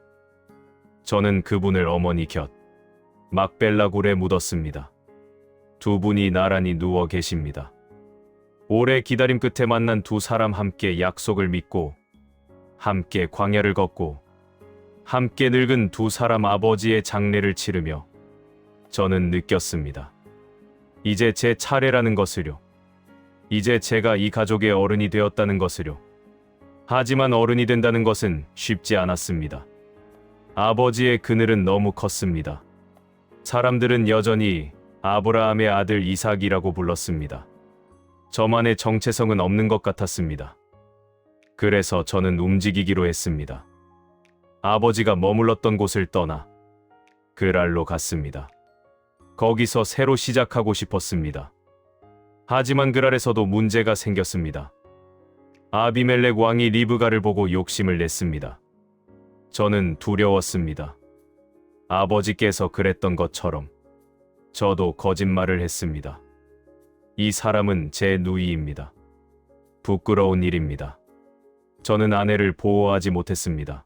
저는 그분을 어머니 곁 막벨라 굴에 묻었습니다. 두 분이 나란히 누워 계십니다. 오래 기다림 끝에 만난 두 사람 함께 약속을 믿고 함께 광야를 걷고 함께 늙은 두 사람 아버지의 장례를 치르며 저는 느꼈습니다. 이제 제 차례라는 것을요. 이제 제가 이 가족의 어른이 되었다는 것을요. 하지만 어른이 된다는 것은 쉽지 않았습니다. 아버지의 그늘은 너무 컸습니다. 사람들은 여전히 아브라함의 아들 이삭이라고 불렀습니다. 저만의 정체성은 없는 것 같았습니다. 그래서 저는 움직이기로 했습니다. 아버지가 머물렀던 곳을 떠나 그랄로 갔습니다. 거기서 새로 시작하고 싶었습니다. 하지만 그랄에서도 문제가 생겼습니다. 아비멜렉 왕이 리브가를 보고 욕심을 냈습니다. 저는 두려웠습니다. 아버지께서 그랬던 것처럼 저도 거짓말을 했습니다. 이 사람은 제 누이입니다. 부끄러운 일입니다. 저는 아내를 보호하지 못했습니다.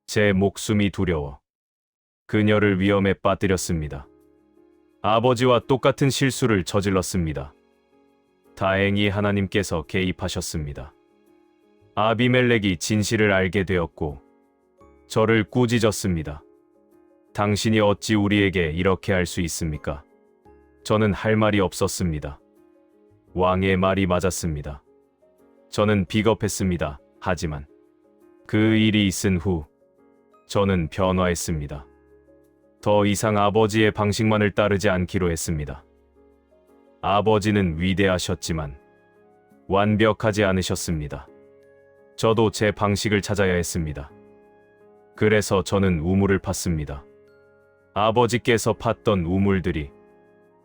제 목숨이 두려워 그녀를 위험에 빠뜨렸습니다. 아버지와 똑같은 실수를 저질렀습니다. 다행히 하나님께서 개입하셨습니다. 아비멜렉이 진실을 알게 되었고 저를 꾸짖었습니다. 당신이 어찌 우리에게 이렇게 할 수 있습니까? 저는 할 말이 없었습니다. 왕의 말이 맞았습니다. 저는 비겁했습니다. 하지만 그 일이 있은 후 저는 변화했습니다. 더 이상 아버지의 방식만을 따르지 않기로 했습니다. 아버지는 위대하셨지만 완벽하지 않으셨습니다. 저도 제 방식을 찾아야 했습니다. 그래서 저는 우물을 팠습니다. 아버지께서 팠던 우물들이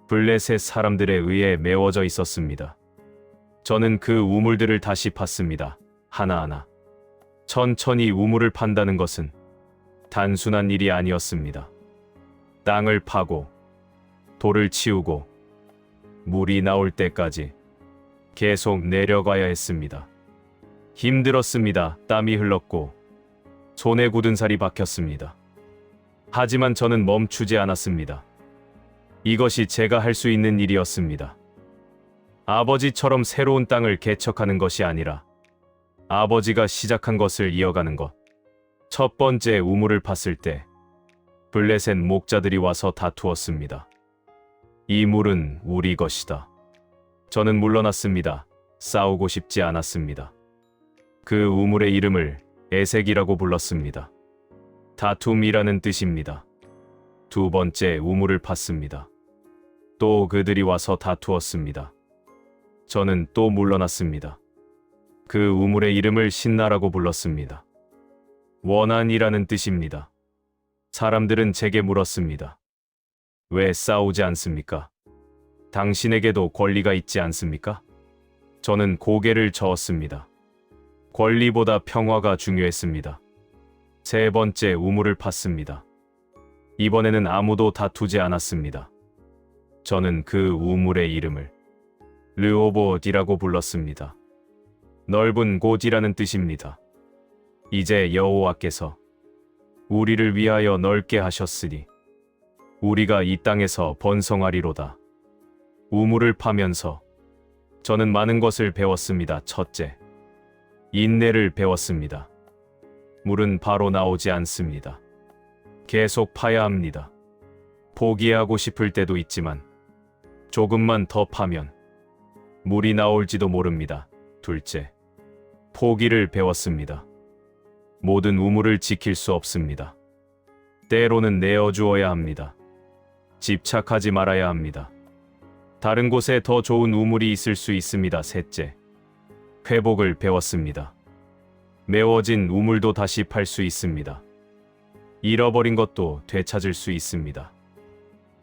블레셋 사람들에 의해 메워져 있었습니다. 저는 그 우물들을 다시 팠습니다. 하나하나. 천천히 우물을 판다는 것은 단순한 일이 아니었습니다. 땅을 파고 돌을 치우고 물이 나올 때까지 계속 내려가야 했습니다. 힘들었습니다. 땀이 흘렀고 손에 굳은 살이 박혔습니다. 하지만 저는 멈추지 않았습니다. 이것이 제가 할 수 있는 일이었습니다. 아버지처럼 새로운 땅을 개척하는 것이 아니라 아버지가 시작한 것을 이어가는 것. 첫 번째 우물을 팠을 때 블레셋 목자들이 와서 다투었습니다. 이 물은 우리 것이다. 저는 물러났습니다. 싸우고 싶지 않았습니다. 그 우물의 이름을 에색이라고 불렀습니다. 다툼이라는 뜻입니다. 두 번째 우물을 팠습니다. 또 그들이 와서 다투었습니다. 저는 또 물러났습니다. 그 우물의 이름을 신나라고 불렀습니다. 원한이라는 뜻입니다. 사람들은 제게 물었습니다. 왜 싸우지 않습니까? 당신에게도 권리가 있지 않습니까? 저는 고개를 저었습니다. 권리보다 평화가 중요했습니다. 세 번째 우물을 팠습니다. 이번에는 아무도 다투지 않았습니다. 저는 그 우물의 이름을 르호봇이라고 불렀습니다. 넓은 곳이라는 뜻입니다. 이제 여호와께서 우리를 위하여 넓게 하셨으니 우리가 이 땅에서 번성하리로다. 우물을 파면서 저는 많은 것을 배웠습니다. 첫째, 인내를 배웠습니다. 물은 바로 나오지 않습니다. 계속 파야 합니다. 포기하고 싶을 때도 있지만 조금만 더 파면 물이 나올지도 모릅니다. 둘째, 포기를 배웠습니다. 모든 우물을 지킬 수 없습니다. 때로는 내어주어야 합니다. 집착하지 말아야 합니다. 다른 곳에 더 좋은 우물이 있을 수 있습니다. 셋째, 회복을 배웠습니다. 메워진 우물도 다시 팔 수 있습니다. 잃어버린 것도 되찾을 수 있습니다.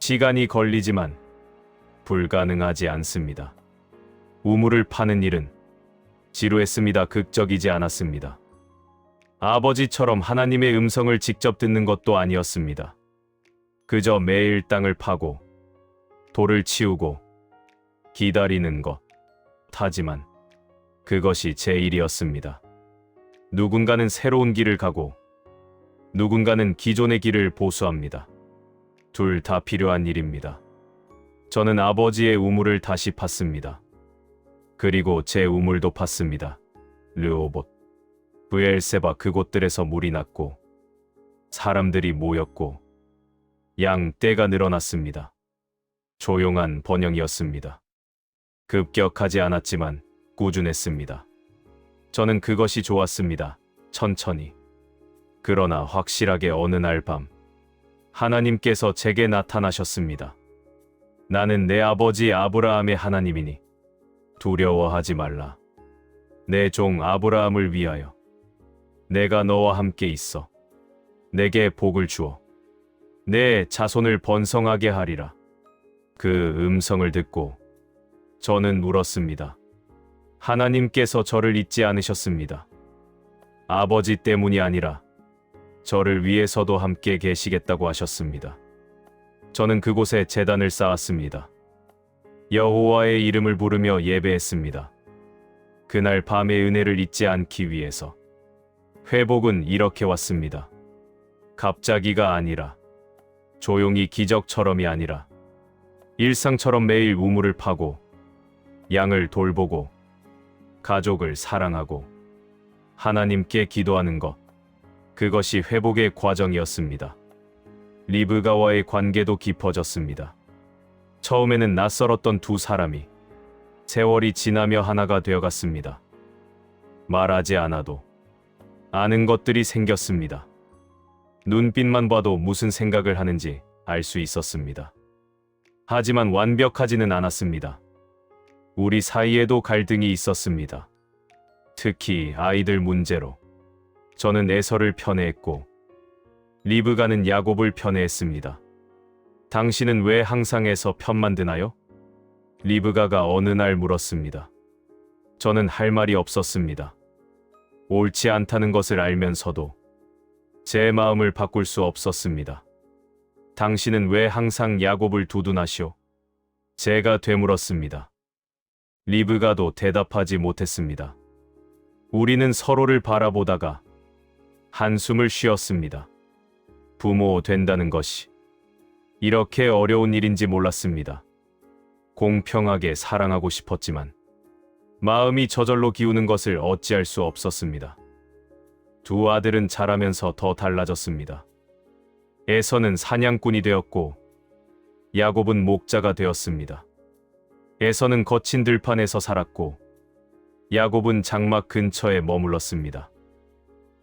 시간이 걸리지만 불가능하지 않습니다. 우물을 파는 일은 지루했습니다. 극적이지 않았습니다. 아버지처럼 하나님의 음성을 직접 듣는 것도 아니었습니다. 그저 매일 땅을 파고 돌을 치우고 기다리는 것. 하지만 그것이 제 일이었습니다. 누군가는 새로운 길을 가고 누군가는 기존의 길을 보수합니다. 둘 다 필요한 일입니다. 저는 아버지의 우물을 다시 팠습니다. 그리고 제 우물도 팠습니다. 르호봇, 브엘세바 그곳들에서 물이 났고 사람들이 모였고 양떼가 늘어났습니다. 조용한 번영이었습니다. 급격하지 않았지만 꾸준했습니다. 저는 그것이 좋았습니다. 천천히. 그러나 확실하게 어느 날 밤 하나님께서 제게 나타나셨습니다. 나는 내 아버지 아브라함의 하나님이니 두려워하지 말라. 내 종 아브라함을 위하여 내가 너와 함께 있어 내게 복을 주어 내 자손을 번성하게 하리라. 그 음성을 듣고 저는 울었습니다. 하나님께서 저를 잊지 않으셨습니다. 아버지 때문이 아니라 저를 위해서도 함께 계시겠다고 하셨습니다. 저는 그곳에 제단을 쌓았습니다. 여호와의 이름을 부르며 예배했습니다. 그날 밤의 은혜를 잊지 않기 위해서. 회복은 이렇게 왔습니다. 갑자기가 아니라, 조용히 기적처럼이 아니라, 일상처럼 매일 우물을 파고, 양을 돌보고, 가족을 사랑하고, 하나님께 기도하는 것. 그것이 회복의 과정이었습니다. 리브가와의 관계도 깊어졌습니다. 처음에는 낯설었던 두 사람이 세월이 지나며 하나가 되어갔습니다. 말하지 않아도 아는 것들이 생겼습니다. 눈빛만 봐도 무슨 생각을 하는지 알 수 있었습니다. 하지만 완벽하지는 않았습니다. 우리 사이에도 갈등이 있었습니다. 특히 아이들 문제로. 저는 에서를 편애했고 리브가는 야곱을 편애했습니다. 당신은 왜 항상 에서 편만 드나요? 리브가가 어느 날 물었습니다. 저는 할 말이 없었습니다. 옳지 않다는 것을 알면서도 제 마음을 바꿀 수 없었습니다. 당신은 왜 항상 야곱을 두둔하시오? 제가 되물었습니다. 리브가도 대답하지 못했습니다. 우리는 서로를 바라보다가 한숨을 쉬었습니다. 부모 된다는 것이 이렇게 어려운 일인지 몰랐습니다. 공평하게 사랑하고 싶었지만 마음이 저절로 기우는 것을 어찌할 수 없었습니다. 두 아들은 자라면서 더 달라졌습니다. 에서는 사냥꾼이 되었고 야곱은 목자가 되었습니다. 에서는 거친 들판에서 살았고 야곱은 장막 근처에 머물렀습니다.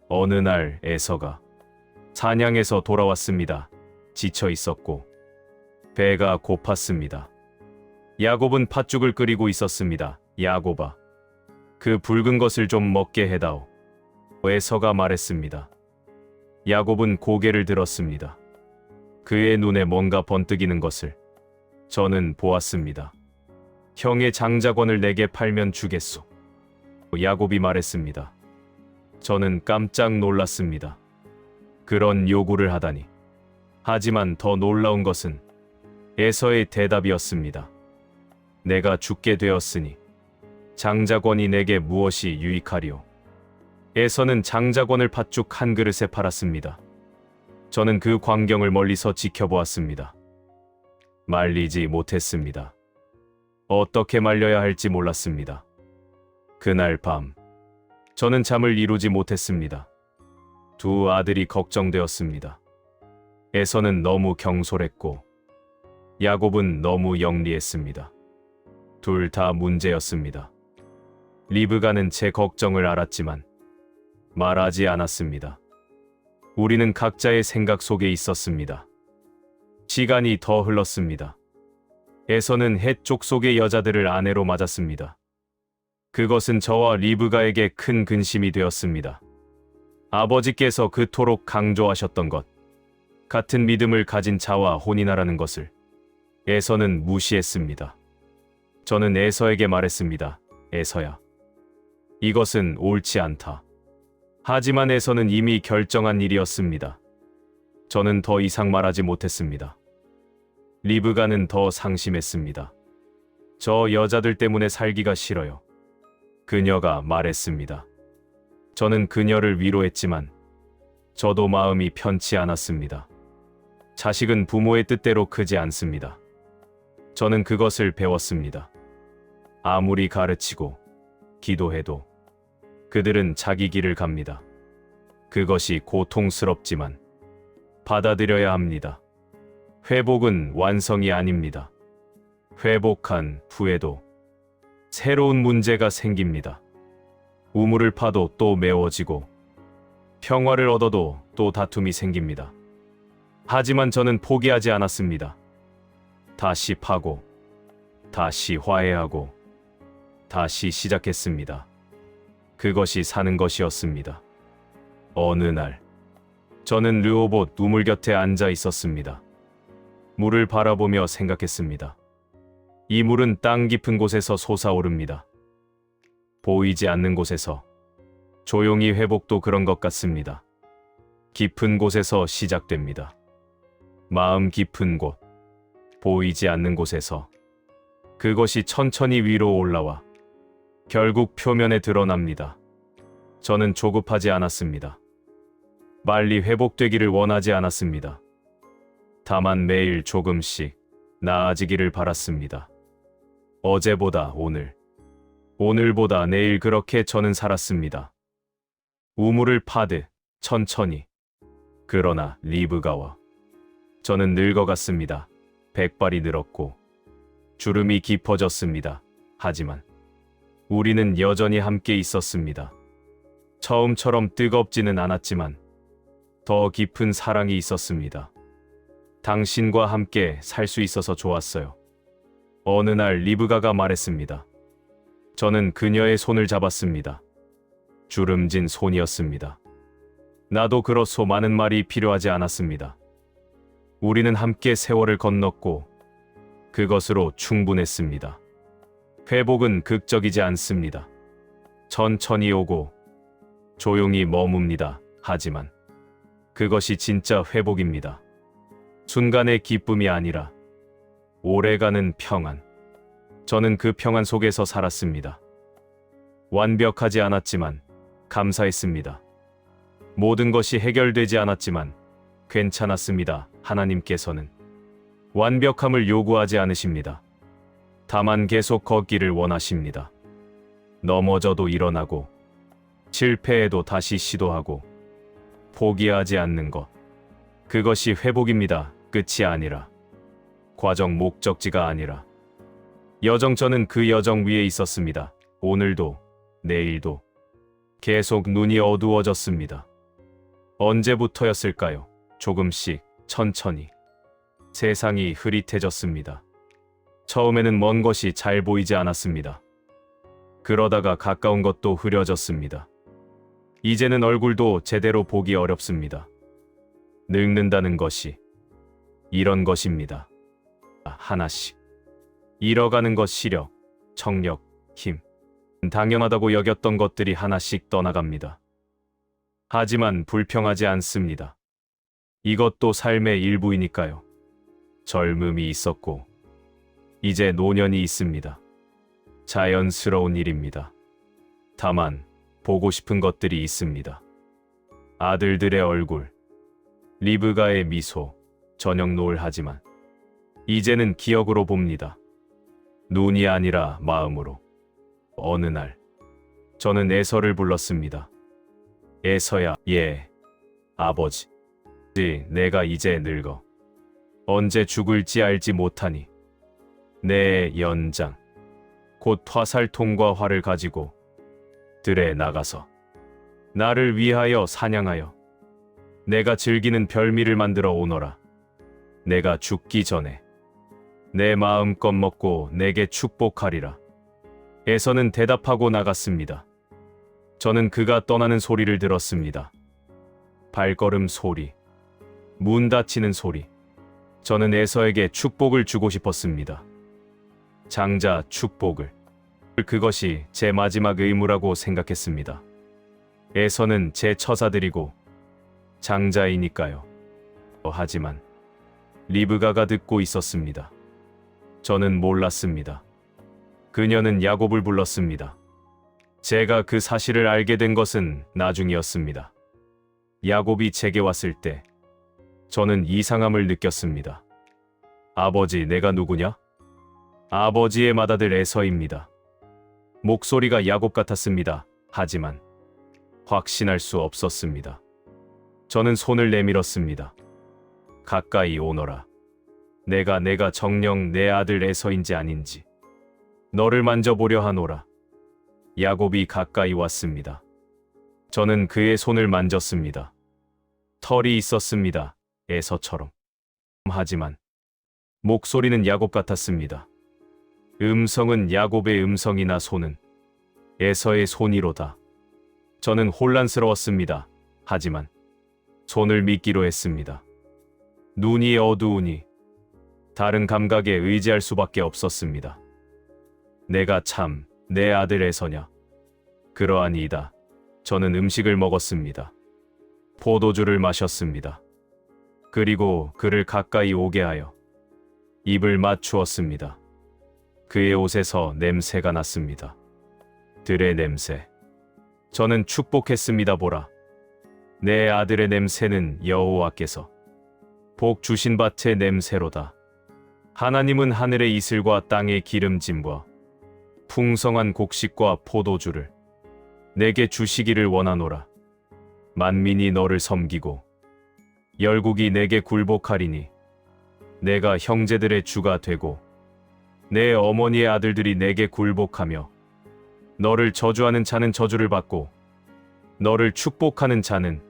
어느 날 에서가 사냥에서 돌아왔습니다. 지쳐 있었고 배가 고팠습니다. 야곱은 팥죽을 끓이고 있었습니다. 야곱아, 그 붉은 것을 좀 먹게 해다오. 에서가 말했습니다. 야곱은 고개를 들었습니다. 그의 눈에 뭔가 번뜩이는 것을 저는 보았습니다. 형의 장자권을 내게 팔면 주겠소. 야곱이 말했습니다. 저는 깜짝 놀랐습니다. 그런 요구를 하다니. 하지만 더 놀라운 것은 에서의 대답이었습니다. 내가 죽게 되었으니 장자권이 내게 무엇이 유익하리오? 에서는 장자권을 팥죽 한 그릇에 팔았습니다. 저는 그 광경을 멀리서 지켜보았습니다. 말리지 못했습니다. 어떻게 말려야 할지 몰랐습니다. 그날 밤, 저는 잠을 이루지 못했습니다. 두 아들이 걱정되었습니다. 에서는 너무 경솔했고, 야곱은 너무 영리했습니다. 둘 다 문제였습니다. 리브가는 제 걱정을 알았지만 말하지 않았습니다. 우리는 각자의 생각 속에 있었습니다. 시간이 더 흘렀습니다. 에서는 해쪽 속의 여자들을 아내로 맞았습니다. 그것은 저와 리브가에게 큰 근심이 되었습니다. 아버지께서 그토록 강조하셨던 것, 같은 믿음을 가진 자와 혼인하라는 것을 에서는 무시했습니다. 저는 에서에게 말했습니다. 에서야, 이것은 옳지 않다. 하지만 에서는 이미 결정한 일이었습니다. 저는 더 이상 말하지 못했습니다. 리브가는 더 상심했습니다. 저 여자들 때문에 살기가 싫어요. 그녀가 말했습니다. 저는 그녀를 위로했지만 저도 마음이 편치 않았습니다. 자식은 부모의 뜻대로 크지 않습니다. 저는 그것을 배웠습니다. 아무리 가르치고 기도해도 그들은 자기 길을 갑니다. 그것이 고통스럽지만 받아들여야 합니다. 회복은 완성이 아닙니다. 회복한 후에도 새로운 문제가 생깁니다. 우물을 파도 또 메워지고 평화를 얻어도 또 다툼이 생깁니다. 하지만 저는 포기하지 않았습니다. 다시 파고, 다시 화해하고, 다시 시작했습니다. 그것이 사는 것이었습니다. 어느 날, 저는 르호봇 우물 곁에 앉아 있었습니다. 물을 바라보며 생각했습니다. 이 물은 땅 깊은 곳에서 솟아오릅니다. 보이지 않는 곳에서, 조용히 회복도 그런 것 같습니다. 깊은 곳에서 시작됩니다. 마음 깊은 곳, 보이지 않는 곳에서 그것이 천천히 위로 올라와 결국 표면에 드러납니다. 저는 조급하지 않았습니다. 빨리 회복되기를 원하지 않았습니다. 다만 매일 조금씩 나아지기를 바랐습니다. 어제보다 오늘, 오늘보다 내일 그렇게 저는 살았습니다. 우물을 파듯 천천히. 그러나 리브가와 저는 늙어갔습니다. 백발이 늘었고 주름이 깊어졌습니다. 하지만 우리는 여전히 함께 있었습니다. 처음처럼 뜨겁지는 않았지만 더 깊은 사랑이 있었습니다. 당신과 함께 살 수 있어서 좋았어요. 어느 날 리브가가 말했습니다. 저는 그녀의 손을 잡았습니다. 주름진 손이었습니다. 나도 그렇소. 많은 말이 필요하지 않았습니다. 우리는 함께 세월을 건넜고 그것으로 충분했습니다. 회복은 극적이지 않습니다. 천천히 오고 조용히 머뭅니다. 하지만 그것이 진짜 회복입니다. 순간의 기쁨이 아니라 오래가는 평안. 저는 그 평안 속에서 살았습니다. 완벽하지 않았지만 감사했습니다. 모든 것이 해결되지 않았지만 괜찮았습니다. 하나님께서는 완벽함을 요구하지 않으십니다. 다만 계속 걷기를 원하십니다. 넘어져도 일어나고 실패해도 다시 시도하고 포기하지 않는 것. 그것이 회복입니다. 끝이 아니라 과정, 목적지가 아니라 여정. 저는 그 여정 위에 있었습니다. 오늘도 내일도 계속 눈이 어두워졌습니다. 언제부터였을까요? 조금씩 천천히 세상이 흐릿해졌습니다. 처음에는 먼 것이 잘 보이지 않았습니다. 그러다가 가까운 것도 흐려졌습니다. 이제는 얼굴도 제대로 보기 어렵습니다. 늙는다는 것이 이런 것입니다. 하나씩 잃어가는 것. 시력, 청력, 힘. 당연하다고 여겼던 것들이 하나씩 떠나갑니다. 하지만 불평하지 않습니다. 이것도 삶의 일부이니까요. 젊음이 있었고 이제 노년이 있습니다. 자연스러운 일입니다. 다만 보고 싶은 것들이 있습니다. 아들들의 얼굴, 리브가의 미소, 저녁 노을. 하지만 이제는 기억으로 봅니다. 눈이 아니라 마음으로. 어느 날 저는 에서를 불렀습니다. 에서야, 예, 아버지. 내가 이제 늙어 언제 죽을지 알지 못하니 내 연장 곧 화살통과 활을 가지고 들에 나가서 나를 위하여 사냥하여 내가 즐기는 별미를 만들어 오너라. 내가 죽기 전에 내 마음껏 먹고 내게 축복하리라. 에서는 대답하고 나갔습니다. 저는 그가 떠나는 소리를 들었습니다. 발걸음 소리, 문 닫히는 소리. 저는 에서에게 축복을 주고 싶었습니다. 장자 축복을. 그것이 제 마지막 의무라고 생각했습니다. 에서는 제 처사들이고 장자이니까요. 하지만 리브가가 듣고 있었습니다. 저는 몰랐습니다. 그녀는 야곱을 불렀습니다. 제가 그 사실을 알게 된 것은 나중이었습니다. 야곱이 제게 왔을 때 저는 이상함을 느꼈습니다. 아버지, 내가 누구냐? 아버지의 맏아들 에서입니다. 목소리가 야곱 같았습니다. 하지만 확신할 수 없었습니다. 저는 손을 내밀었습니다. 가까이 오너라. 내가 정녕 내 아들 에서인지 아닌지 너를 만져보려 하노라. 야곱이 가까이 왔습니다. 저는 그의 손을 만졌습니다. 털이 있었습니다. 에서처럼. 하지만 목소리는 야곱 같았습니다. 음성은 야곱의 음성이나 손은 에서의 손이로다. 저는 혼란스러웠습니다. 하지만 손을 믿기로 했습니다. 눈이 어두우니 다른 감각에 의지할 수밖에 없었습니다. 내가 참 내 아들 에서냐? 그러하니이다. 저는 음식을 먹었습니다. 포도주를 마셨습니다. 그리고 그를 가까이 오게 하여 입을 맞추었습니다. 그의 옷에서 냄새가 났습니다. 들의 냄새. 저는 축복했습니다. 보라. 내 아들의 냄새는 여호와께서 복 주신 밭의 냄새로다. 하나님은 하늘의 이슬과 땅의 기름짐과 풍성한 곡식과 포도주를 내게 주시기를 원하노라. 만민이 너를 섬기고 열국이 내게 굴복하리니 내가 형제들의 주가 되고 내 어머니의 아들들이 내게 굴복하며 너를 저주하는 자는 저주를 받고 너를 축복하는 자는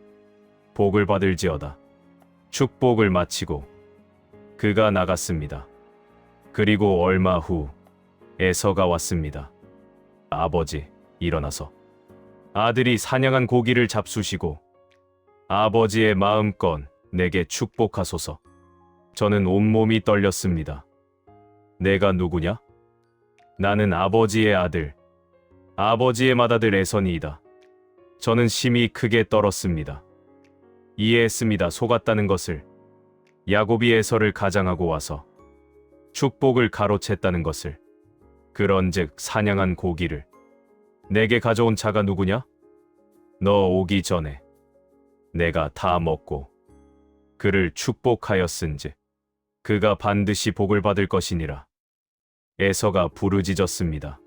복을 받을지어다. 축복을 마치고 그가 나갔습니다. 그리고 얼마 후 에서가 왔습니다. 아버지, 일어나서 아들이 사냥한 고기를 잡수시고 아버지의 마음껏 내게 축복하소서. 저는 온몸이 떨렸습니다. 내가 누구냐? 나는 아버지의 아들, 아버지의 맏아들 에서니이다. 저는 심히 크게 떨었습니다. 이해했습니다. 속았다는 것을. 야곱이 에서를 가장하고 와서 축복을 가로챘다는 것을. 그런즉 사냥한 고기를 내게 가져온 자가 누구냐? 너 오기 전에 내가 다 먹고 그를 축복하였은즉 그가 반드시 복을 받을 것이니라. 에서가 부르짖었습니다.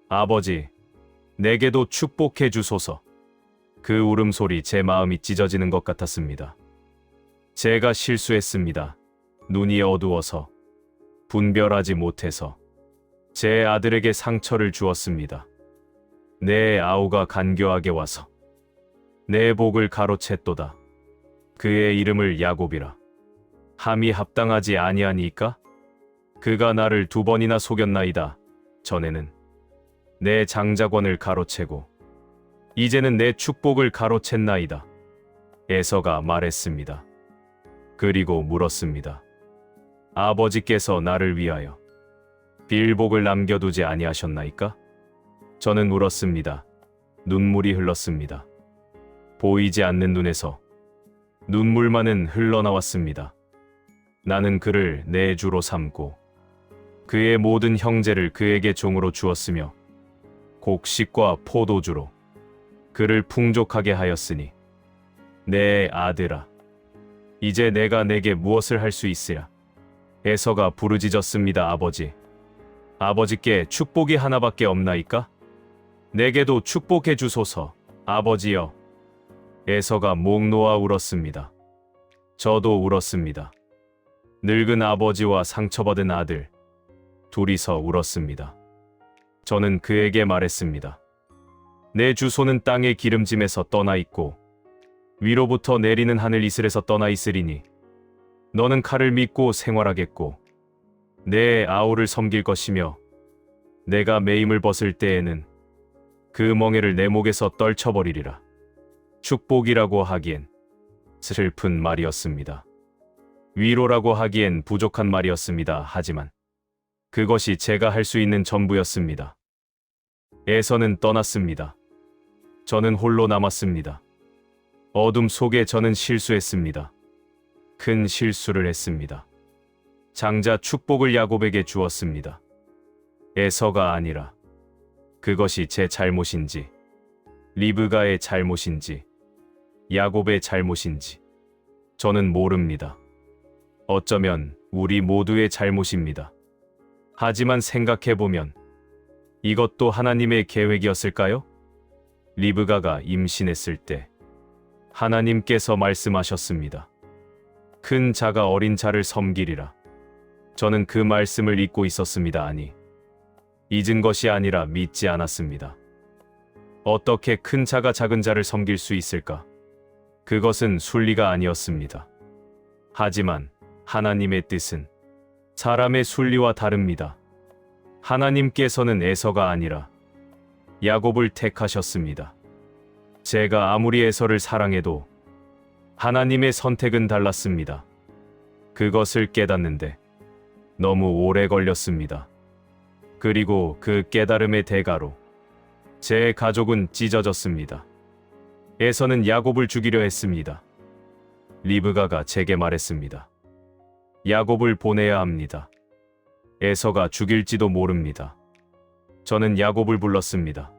아버지, 내게도 축복해 주소서. 그 울음소리 제 마음이 찢어지는 것 같았습니다. 제가 실수했습니다. 눈이 어두워서 분별하지 못해서 제 아들에게 상처를 주었습니다. 내 아우가 간교하게 와서 내 복을 가로챘도다. 그의 이름을 야곱이라 함이 합당하지 아니하니까? 그가 나를 2번이나 속였나이다. 전에는 내 장자권을 가로채고 이제는 내 축복을 가로챘나이다. 에서가 말했습니다. 그리고 물었습니다. 아버지께서 나를 위하여 빌복을 남겨두지 아니하셨나이까? 저는 물었습니다. 눈물이 흘렀습니다. 보이지 않는 눈에서 눈물만은 흘러나왔습니다. 나는 그를 내 주로 삼고 그의 모든 형제를 그에게 종으로 주었으며 곡식과 포도주로 그를 풍족하게 하였으니 내 아들아, 이제 내가 내게 무엇을 할 수 있으랴? 에서가 부르짖었습니다. 아버지, 아버지께 축복이 하나밖에 없나이까? 내게도 축복해 주소서. 아버지여. 에서가 목 놓아 울었습니다. 저도 울었습니다. 늙은 아버지와 상처받은 아들 둘이서 울었습니다. 저는 그에게 말했습니다. 내 주소는 땅의 기름짐에서 떠나 있고 위로부터 내리는 하늘 이슬에서 떠나 있으리니 너는 칼을 믿고 생활하겠고 내 아우를 섬길 것이며 내가 매임을 벗을 때에는 그 멍에를 내 목에서 떨쳐버리리라. 축복이라고 하기엔 슬픈 말이었습니다. 위로라고 하기엔 부족한 말이었습니다. 하지만 그것이 제가 할 수 있는 전부였습니다. 에서는 떠났습니다. 저는 홀로 남았습니다. 어둠 속에 저는 실수했습니다. 큰 실수를 했습니다. 장자 축복을 야곱에게 주었습니다. 에서가 아니라 그것이 제 잘못인지, 리브가의 잘못인지, 야곱의 잘못인지 저는 모릅니다. 어쩌면 우리 모두의 잘못입니다. 하지만 생각해보면 이것도 하나님의 계획이었을까요? 리브가가 임신했을 때 하나님께서 말씀하셨습니다. 큰 자가 어린 자를 섬기리라. 저는 그 말씀을 잊고 있었습니다. 아니, 잊은 것이 아니라 믿지 않았습니다. 어떻게 큰 자가 작은 자를 섬길 수 있을까? 그것은 순리가 아니었습니다. 하지만 하나님의 뜻은 사람의 순리와 다릅니다. 하나님께서는 에서가 아니라 야곱을 택하셨습니다. 제가 아무리 에서를 사랑해도 하나님의 선택은 달랐습니다. 그것을 깨닫는데 너무 오래 걸렸습니다. 그리고 그 깨달음의 대가로 제 가족은 찢어졌습니다. 에서는 야곱을 죽이려 했습니다. 리브가가 제게 말했습니다. 야곱을 보내야 합니다. 에서가 죽일지도 모릅니다. 저는 야곱을 불렀습니다.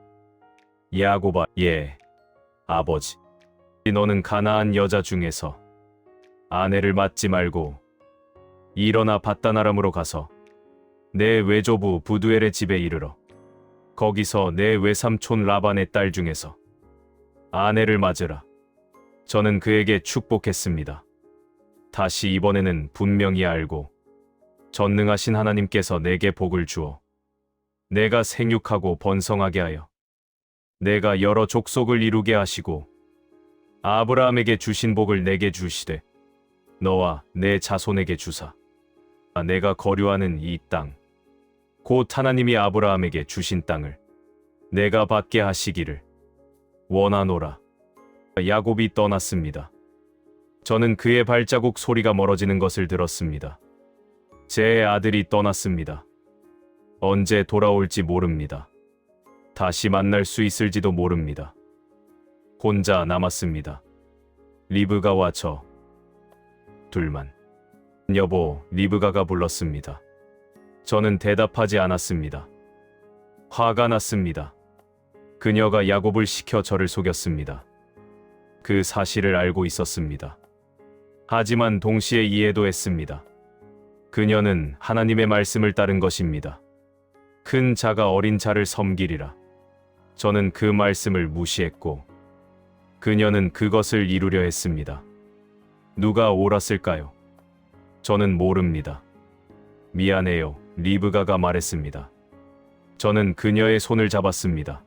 야곱아, 예, 아버지. 너는 가나안 여자 중에서 아내를 맞지 말고 일어나 밧다나람으로 가서 내 외조부 부두엘의 집에 이르러 거기서 내 외삼촌 라반의 딸 중에서 아내를 맞으라. 저는 그에게 축복했습니다. 다시 이번에는 분명히 알고 전능하신 하나님께서 내게 복을 주어 내가 생육하고 번성하게 하여 내가 여러 족속을 이루게 하시고 아브라함에게 주신 복을 내게 주시되 너와 내 자손에게 주사 내가 거류하는 이 땅 곧 하나님이 아브라함에게 주신 땅을 내가 받게 하시기를 원하노라. 야곱이 떠났습니다. 저는 그의 발자국 소리가 멀어지는 것을 들었습니다. 제 아들이 떠났습니다. 언제 돌아올지 모릅니다. 다시 만날 수 있을지도 모릅니다. 혼자 남았습니다. 리브가와 저 둘만. 여보, 리브가가 불렀습니다. 저는 대답하지 않았습니다. 화가 났습니다. 그녀가 야곱을 시켜 저를 속였습니다. 그 사실을 알고 있었습니다. 하지만 동시에 이해도 했습니다. 그녀는 하나님의 말씀을 따른 것입니다. 큰 자가 어린 자를 섬기리라. 저는 그 말씀을 무시했고 그녀는 그것을 이루려 했습니다. 누가 옳았을까요? 저는 모릅니다. 미안해요, 리브가가 말했습니다. 저는 그녀의 손을 잡았습니다.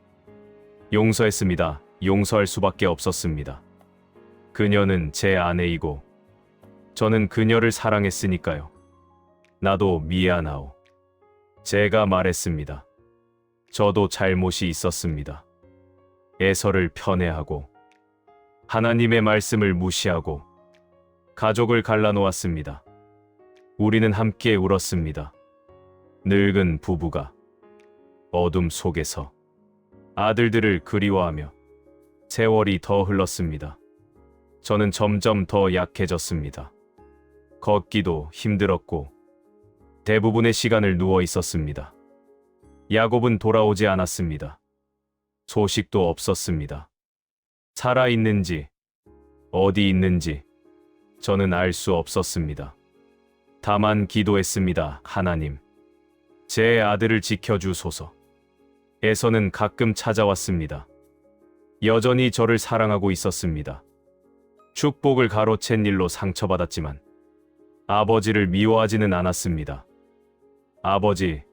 용서했습니다. 용서할 수밖에 없었습니다. 그녀는 제 아내이고 저는 그녀를 사랑했으니까요. 나도 미안하오. 제가 말했습니다. 저도 잘못이 있었습니다. 에서를 편애하고 하나님의 말씀을 무시하고 가족을 갈라놓았습니다. 우리는 함께 울었습니다. 늙은 부부가 어둠 속에서 아들들을 그리워하며 세월이 더 흘렀습니다. 저는 점점 더 약해졌습니다. 걷기도 힘들었고 대부분의 시간을 누워 있었습니다. 야곱은 돌아오지 않았습니다. 소식도 없었습니다. 살아있는지, 어디 있는지 저는 알 수 없었습니다. 다만 기도했습니다. 하나님, 제 아들을 지켜주소서. 에서는 가끔 찾아왔습니다. 여전히 저를 사랑하고 있었습니다. 축복을 가로챈 일로 상처받았지만 아버지를 미워하지는 않았습니다. 아버지,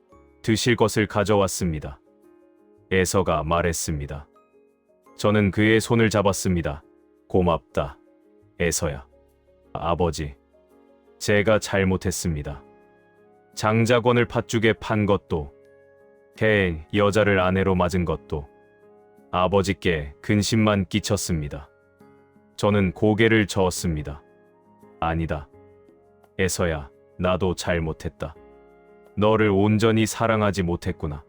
드실 것을 가져왔습니다. 에서가 말했습니다. 저는 그의 손을 잡았습니다. 고맙다, 에서야. 아버지, 제가 잘못했습니다. 장자권을 팥죽에 판 것도, 여자를 아내로 맞은 것도 아버지께 근심만 끼쳤습니다. 저는 고개를 저었습니다. 아니다, 에서야, 나도 잘못했다. 너를 온전히 사랑하지 못했구나.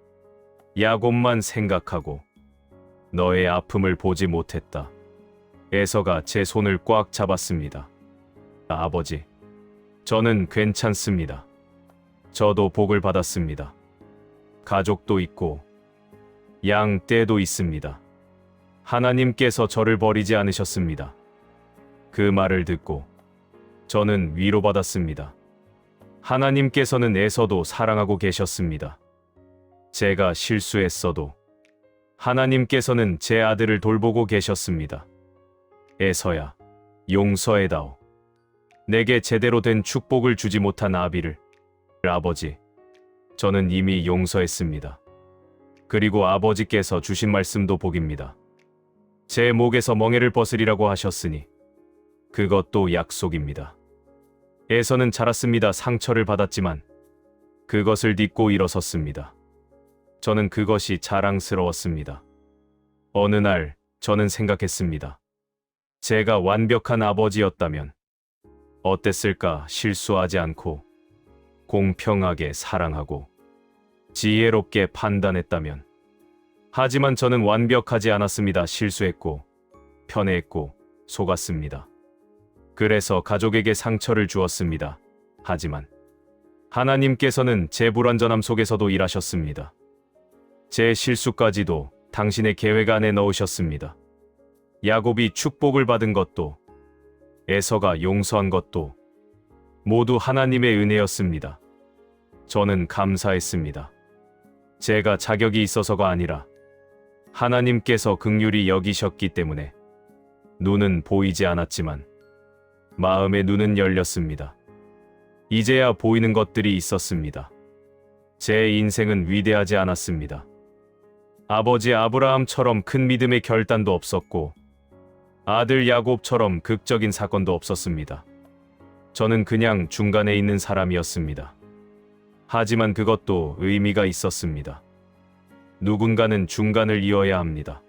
야곱만 생각하고 너의 아픔을 보지 못했다. 에서가 제 손을 꽉 잡았습니다. 아버지, 저는 괜찮습니다. 저도 복을 받았습니다. 가족도 있고 양 떼도 있습니다. 하나님께서 저를 버리지 않으셨습니다. 그 말을 듣고 저는 위로받았습니다. 하나님께서는 에서도 사랑하고 계셨습니다. 제가 실수했어도 하나님께서는 제 아들을 돌보고 계셨습니다. 에서야, 용서해다오. 내게 제대로 된 축복을 주지 못한 아비를. 아버지, 저는 이미 용서했습니다. 그리고 아버지께서 주신 말씀도 복입니다. 제 목에서 멍에를 벗으리라고 하셨으니 그것도 약속입니다. 에서는 자랐습니다. 상처를 받았지만 그것을 딛고 일어섰습니다. 저는 그것이 자랑스러웠습니다. 어느 날 저는 생각했습니다. 제가 완벽한 아버지였다면 어땠을까? 실수하지 않고 공평하게 사랑하고 지혜롭게 판단했다면. 하지만 저는 완벽하지 않았습니다. 실수했고 편애했고 속았습니다. 그래서 가족에게 상처를 주었습니다. 하지만 하나님께서는 제 불완전함 속에서도 일하셨습니다. 제 실수까지도 당신의 계획 안에 넣으셨습니다. 야곱이 축복을 받은 것도 에서가 용서한 것도 모두 하나님의 은혜였습니다. 저는 감사했습니다. 제가 자격이 있어서가 아니라 하나님께서 긍휼히 여기셨기 때문에. 눈은 보이지 않았지만 마음의 눈은 열렸습니다. 이제야 보이는 것들이 있었습니다. 제 인생은 위대하지 않았습니다. 아버지 아브라함처럼 큰 믿음의 결단도 없었고 아들 야곱처럼 극적인 사건도 없었습니다. 저는 그냥 중간에 있는 사람이었습니다. 하지만 그것도 의미가 있었습니다. 누군가는 중간을 이어야 합니다.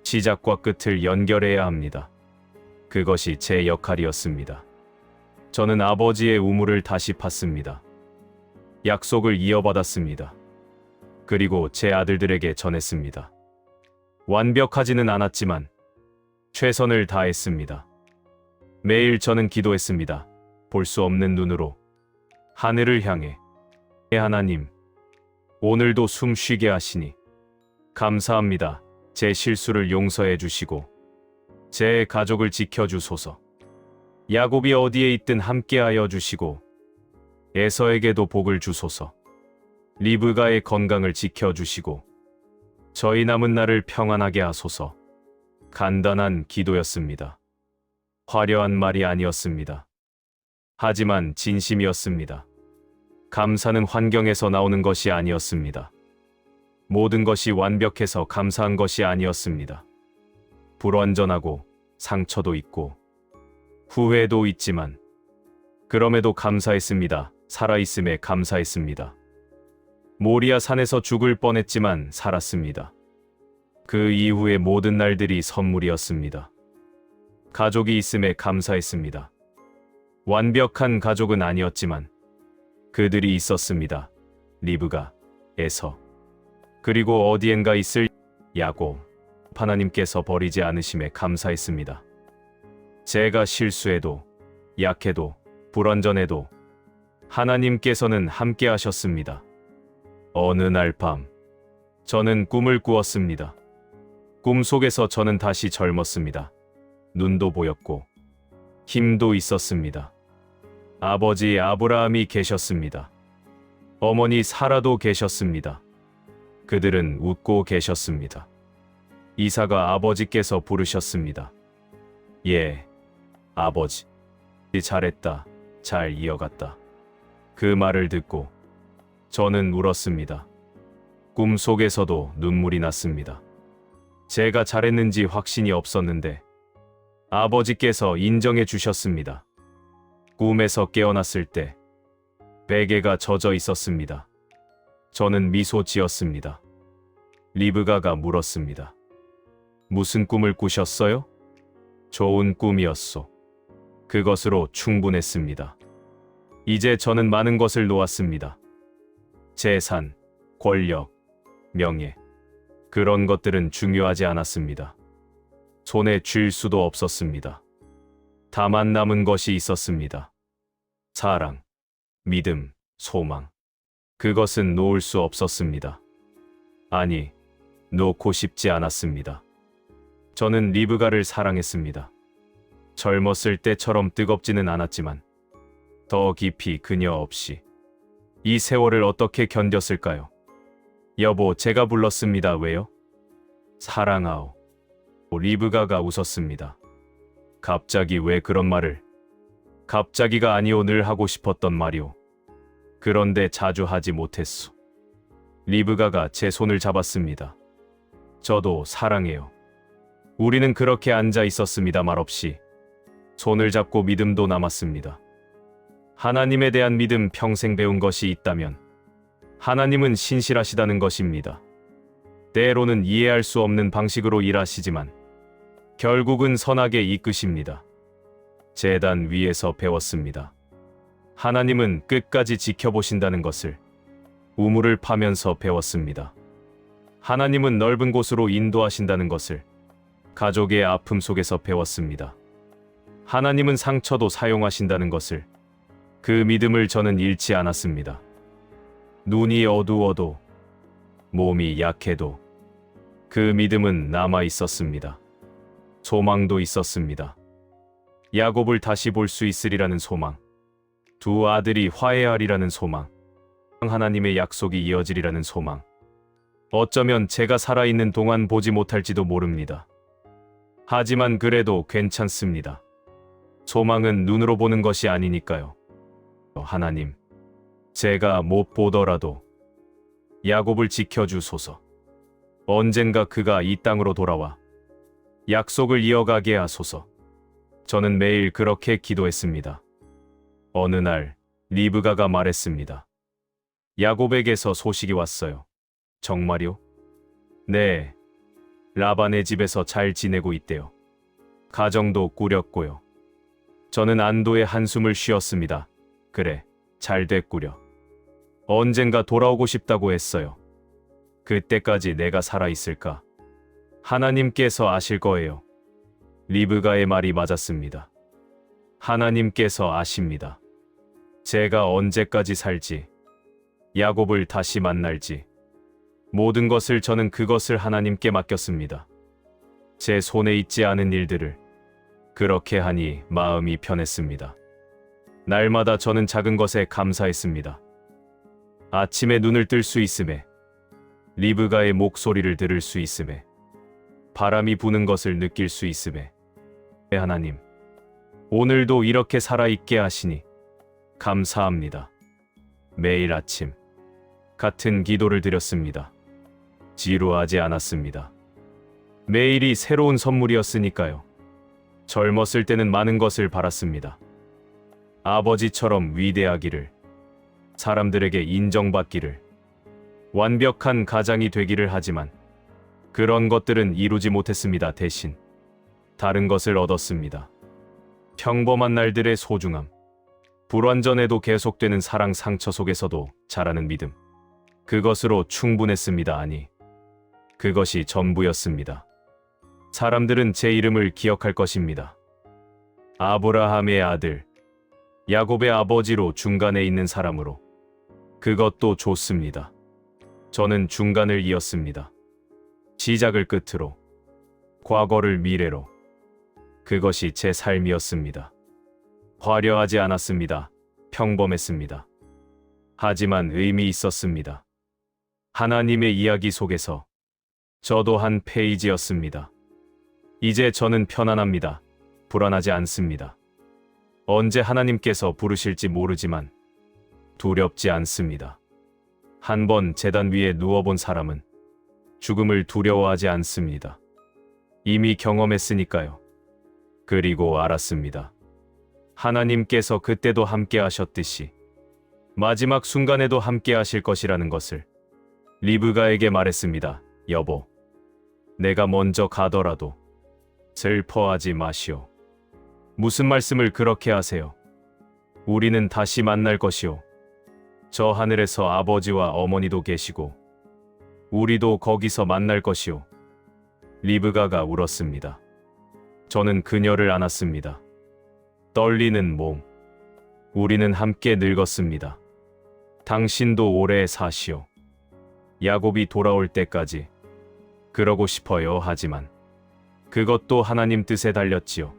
시작과 끝을 연결해야 합니다. 그것이 제 역할이었습니다. 저는 아버지의 우물을 다시 팠습니다. 약속을 이어받았습니다. 그리고 제 아들들에게 전했습니다. 완벽하지는 않았지만 최선을 다했습니다. 매일 저는 기도했습니다. 볼 수 없는 눈으로 하늘을 향해. 하나님, 오늘도 숨 쉬게 하시니 감사합니다. 제 실수를 용서해 주시고 제 가족을 지켜주소서. 야곱이 어디에 있든 함께하여 주시고 에서에게도 복을 주소서. 리브가의 건강을 지켜주시고 저희 남은 날을 평안하게 하소서. 간단한 기도였습니다. 화려한 말이 아니었습니다. 하지만 진심이었습니다. 감사는 환경에서 나오는 것이 아니었습니다. 모든 것이 완벽해서 감사한 것이 아니었습니다. 불완전하고 상처도 있고 후회도 있지만 그럼에도 감사했습니다. 살아있음에 감사했습니다. 모리아 산에서 죽을 뻔했지만 살았습니다. 그 이후의 모든 날들이 선물이었습니다. 가족이 있음에 감사했습니다. 완벽한 가족은 아니었지만 그들이 있었습니다. 리브가, 에서, 그리고 어디엔가 있을 야곱. 하나님께서 버리지 않으심에 감사했습니다. 제가 실수해도, 약해도, 불완전해도 하나님께서는 함께 하셨습니다. 어느 날 밤, 저는 꿈을 꾸었습니다. 꿈 속에서 저는 다시 젊었습니다. 눈도 보였고, 힘도 있었습니다. 아버지 아브라함이 계셨습니다. 어머니 사라도 계셨습니다. 그들은 웃고 계셨습니다. 이삭아 아버지께서 부르셨습니다. 예, 아버지. 잘했다. 잘 이어갔다. 그 말을 듣고 저는 울었습니다. 꿈속에서도 눈물이 났습니다. 제가 잘했는지 확신이 없었는데 아버지께서 인정해 주셨습니다. 꿈에서 깨어났을 때 베개가 젖어 있었습니다. 저는 미소 지었습니다. 리브가가 물었습니다. 무슨 꿈을 꾸셨어요? 좋은 꿈이었소. 그것으로 충분했습니다. 이제 저는 많은 것을 놓았습니다. 재산, 권력, 명예. 그런 것들은 중요하지 않았습니다. 손에 쥘 수도 없었습니다. 다만 남은 것이 있었습니다. 사랑, 믿음, 소망. 그것은 놓을 수 없었습니다. 아니, 놓고 싶지 않았습니다. 저는 리브가를 사랑했습니다. 젊었을 때처럼 뜨겁지는 않았지만 더 깊이 그녀 없이 이 세월을 어떻게 견뎠을까요? 여보, 제가 불렀습니다. 왜요? 사랑하오. 리브가가 웃었습니다. 갑자기 왜 그런 말을? 갑자기가 아니오. 늘 하고 싶었던 말이오. 그런데 자주 하지 못했소. 리브가가 제 손을 잡았습니다. 저도 사랑해요. 우리는 그렇게 앉아 있었습니다. 말없이. 손을 잡고 믿음도 남았습니다. 하나님에 대한 믿음, 평생 배운 것이 있다면 하나님은 신실하시다는 것입니다. 때로는 이해할 수 없는 방식으로 일하시지만 결국은 선하게 이끄십니다. 제단 위에서 배웠습니다. 하나님은 끝까지 지켜보신다는 것을 우물을 파면서 배웠습니다. 하나님은 넓은 곳으로 인도하신다는 것을 가족의 아픔 속에서 배웠습니다. 하나님은 상처도 사용하신다는 것을, 그 믿음을 저는 잃지 않았습니다. 눈이 어두워도, 몸이 약해도 그 믿음은 남아 있었습니다. 소망도 있었습니다. 야곱을 다시 볼 수 있으리라는 소망, 두 아들이 화해하리라는 소망, 하나님의 약속이 이어지리라는 소망. 어쩌면 제가 살아있는 동안 보지 못할지도 모릅니다. 하지만 그래도 괜찮습니다. 소망은 눈으로 보는 것이 아니니까요. 하나님, 제가 못 보더라도 야곱을 지켜주소서. 언젠가 그가 이 땅으로 돌아와 약속을 이어가게 하소서. 저는 매일 그렇게 기도했습니다. 어느 날 리브가가 말했습니다. 야곱에게서 소식이 왔어요. 정말요? 네. 라반의 집에서 잘 지내고 있대요. 가정도 꾸렸고요. 저는 안도의 한숨을 쉬었습니다. 그래, 잘 됐구려. 언젠가 돌아오고 싶다고 했어요. 그때까지 내가 살아있을까? 하나님께서 아실 거예요. 리브가의 말이 맞았습니다. 하나님께서 아십니다. 제가 언제까지 살지, 야곱을 다시 만날지, 모든 것을 저는 그것을 하나님께 맡겼습니다. 제 손에 있지 않은 일들을 그렇게 하니 마음이 편했습니다. 날마다 저는 작은 것에 감사했습니다. 아침에 눈을 뜰 수 있음에, 리브가의 목소리를 들을 수 있음에, 바람이 부는 것을 느낄 수 있음에, 하나님, 오늘도 이렇게 살아있게 하시니 감사합니다. 매일 아침 같은 기도를 드렸습니다. 지루하지 않았습니다. 매일이 새로운 선물이었으니까요. 젊었을 때는 많은 것을 바랐습니다. 아버지처럼 위대하기를, 사람들에게 인정받기를, 완벽한 가장이 되기를. 하지만 그런 것들은 이루지 못했습니다. 대신 다른 것을 얻었습니다. 평범한 날들의 소중함, 불완전해도 계속되는 사랑, 상처 속에서도 자라는 믿음. 그것으로 충분했습니다. 아니, 그것이 전부였습니다. 사람들은 제 이름을 기억할 것입니다. 아브라함의 아들, 야곱의 아버지로 중간에 있는 사람으로. 그것도 좋습니다. 저는 중간을 이었습니다. 시작을 끝으로, 과거를 미래로. 그것이 제 삶이었습니다. 화려하지 않았습니다. 평범했습니다. 하지만 의미 있었습니다. 하나님의 이야기 속에서 저도 한 페이지였습니다. 이제 저는 편안합니다. 불안하지 않습니다. 언제 하나님께서 부르실지 모르지만 두렵지 않습니다. 한번 제단 위에 누워본 사람은 죽음을 두려워하지 않습니다. 이미 경험했으니까요. 그리고 알았습니다. 하나님께서 그때도 함께 하셨듯이 마지막 순간에도 함께 하실 것이라는 것을. 리브가에게 말했습니다. 여보, 내가 먼저 가더라도 슬퍼하지 마시오. 무슨 말씀을 그렇게 하세요? 우리는 다시 만날 것이오. 저 하늘에서 아버지와 어머니도 계시고 우리도 거기서 만날 것이오. 리브가가 울었습니다. 저는 그녀를 안았습니다. 떨리는 몸. 우리는 함께 늙었습니다. 당신도 오래 사시오. 야곱이 돌아올 때까지. 그러고 싶어요. 하지만 그것도 하나님 뜻에 달렸지요.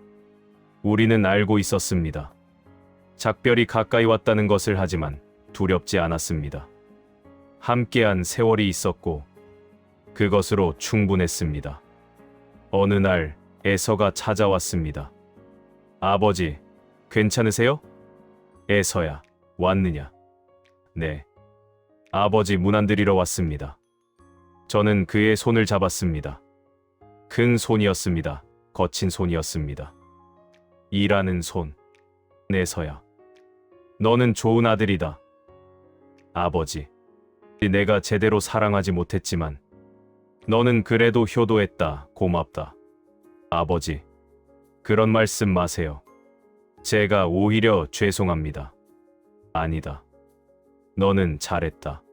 우리는 알고 있었습니다. 작별이 가까이 왔다는 것을. 하지만 두렵지 않았습니다. 함께한 세월이 있었고 그것으로 충분했습니다. 어느 날 에서가 찾아왔습니다. 아버지, 괜찮으세요? 에서야, 왔느냐? 네. 아버지 문 안 들이러 왔습니다. 저는 그의 손을 잡았습니다. 큰 손이었습니다. 거친 손이었습니다. 일하는 손. 에서야, 너는 좋은 아들이다. 아버지, 내가 제대로 사랑하지 못했지만 너는 그래도 효도했다. 고맙다. 아버지, 그런 말씀 마세요. 제가 오히려 죄송합니다. 아니다. 너는 잘했다.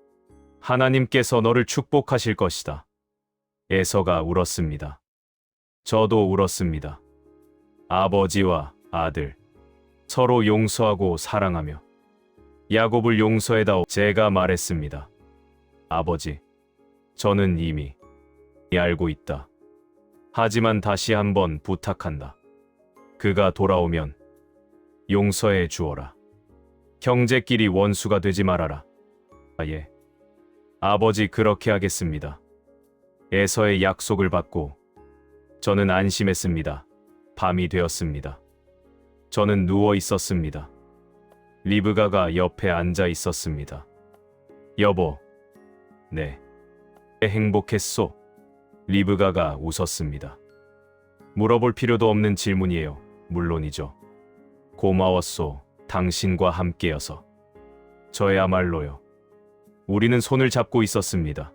하나님께서 너를 축복하실 것이다. 에서가 울었습니다. 저도 울었습니다. 아버지와 아들, 서로 용서하고 사랑하며 야곱을 용서해다오. 제가 말했습니다. 아버지, 저는 이미 알고 있다. 하지만 다시 한번 부탁한다. 그가 돌아오면 용서해 주어라. 형제끼리 원수가 되지 말아라. 예. 아버지, 그렇게 하겠습니다. 에서의 약속을 받고 저는 안심했습니다. 밤이 되었습니다. 저는 누워 있었습니다. 리브가가 옆에 앉아 있었습니다. 여보, 네. 행복했소? 리브가가 웃었습니다. 물어볼 필요도 없는 질문이에요. 물론이죠. 고마웠소. 당신과 함께여서. 저야말로요. 우리는 손을 잡고 있었습니다.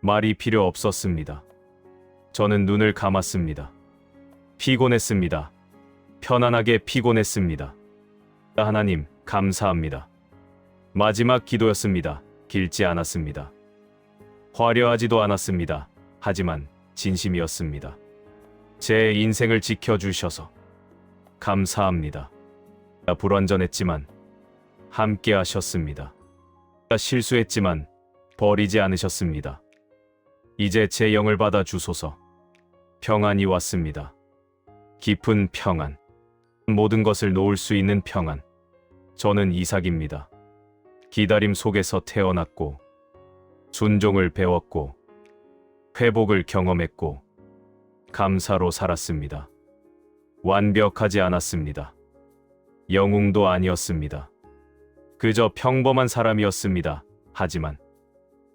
말이 필요 없었습니다. 저는 눈을 감았습니다. 피곤했습니다. 편안하게 피곤했습니다. 하나님, 감사합니다. 마지막 기도였습니다. 길지 않았습니다. 화려하지도 않았습니다. 하지만 진심이었습니다. 제 인생을 지켜주셔서 감사합니다. 불완전했지만 함께 하셨습니다. 실수했지만 버리지 않으셨습니다. 이제 제 영을 받아 주소서. 평안이 왔습니다. 깊은 평안. 모든 것을 놓을 수 있는 평안. 저는 이삭입니다. 기다림 속에서 태어났고 순종을 배웠고 회복을 경험했고 감사로 살았습니다. 완벽하지 않았습니다. 영웅도 아니었습니다. 그저 평범한 사람이었습니다. 하지만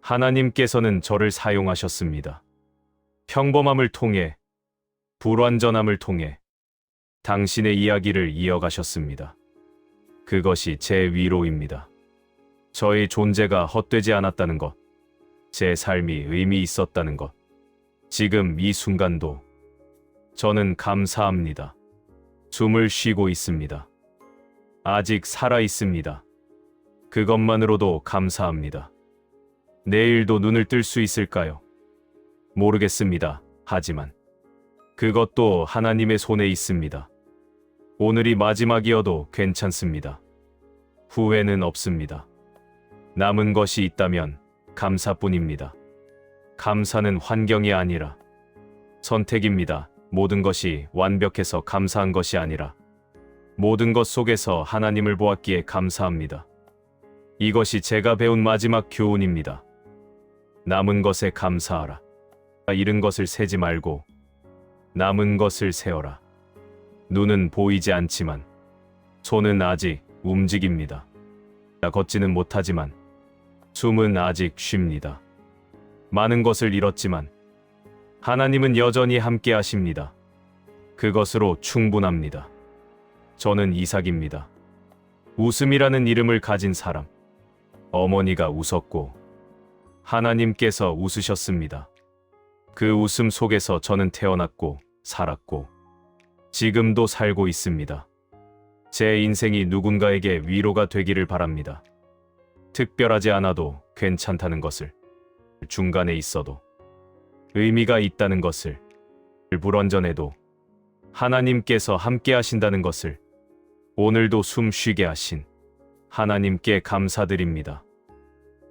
하나님께서는 저를 사용하셨습니다. 평범함을 통해, 불완전함을 통해 당신의 이야기를 이어가셨습니다. 그것이 제 위로입니다. 저의 존재가 헛되지 않았다는 것, 제 삶이 의미 있었다는 것, 지금 이 순간도 저는 감사합니다. 숨을 쉬고 있습니다. 아직 살아 있습니다. 그것만으로도 감사합니다. 내일도 눈을 뜰 수 있을까요? 모르겠습니다. 하지만 그것도 하나님의 손에 있습니다. 오늘이 마지막이어도 괜찮습니다. 후회는 없습니다. 남은 것이 있다면 감사뿐입니다. 감사는 환경이 아니라 선택입니다. 모든 것이 완벽해서 감사한 것이 아니라 모든 것 속에서 하나님을 보았기에 감사합니다. 이것이 제가 배운 마지막 교훈입니다. 남은 것에 감사하라. 잃은 것을 세지 말고 남은 것을 세어라. 눈은 보이지 않지만 손은 아직 움직입니다. 걷지는 못하지만 숨은 아직 쉽니다. 많은 것을 잃었지만 하나님은 여전히 함께 하십니다. 그것으로 충분합니다. 저는 이삭입니다. 웃음이라는 이름을 가진 사람. 어머니가 웃었고 하나님께서 웃으셨습니다. 그 웃음 속에서 저는 태어났고 살았고 지금도 살고 있습니다. 제 인생이 누군가에게 위로가 되기를 바랍니다. 특별하지 않아도 괜찮다는 것을, 중간에 있어도 의미가 있다는 것을, 불완전해도 하나님께서 함께 하신다는 것을, 오늘도 숨 쉬게 하신 하나님께 감사드립니다.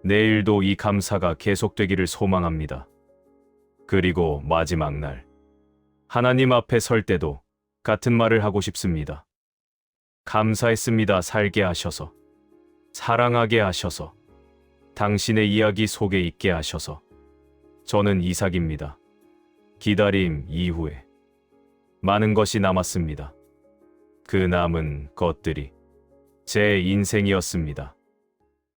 내일도 이 감사가 계속되기를 소망합니다. 그리고 마지막 날, 하나님 앞에 설 때도 같은 말을 하고 싶습니다. 감사했습니다. 살게 하셔서, 사랑하게 하셔서, 당신의 이야기 속에 있게 하셔서. 저는 이삭입니다. 기다림 이후에 많은 것이 남았습니다. 그 남은 것들이 제 인생이었습니다.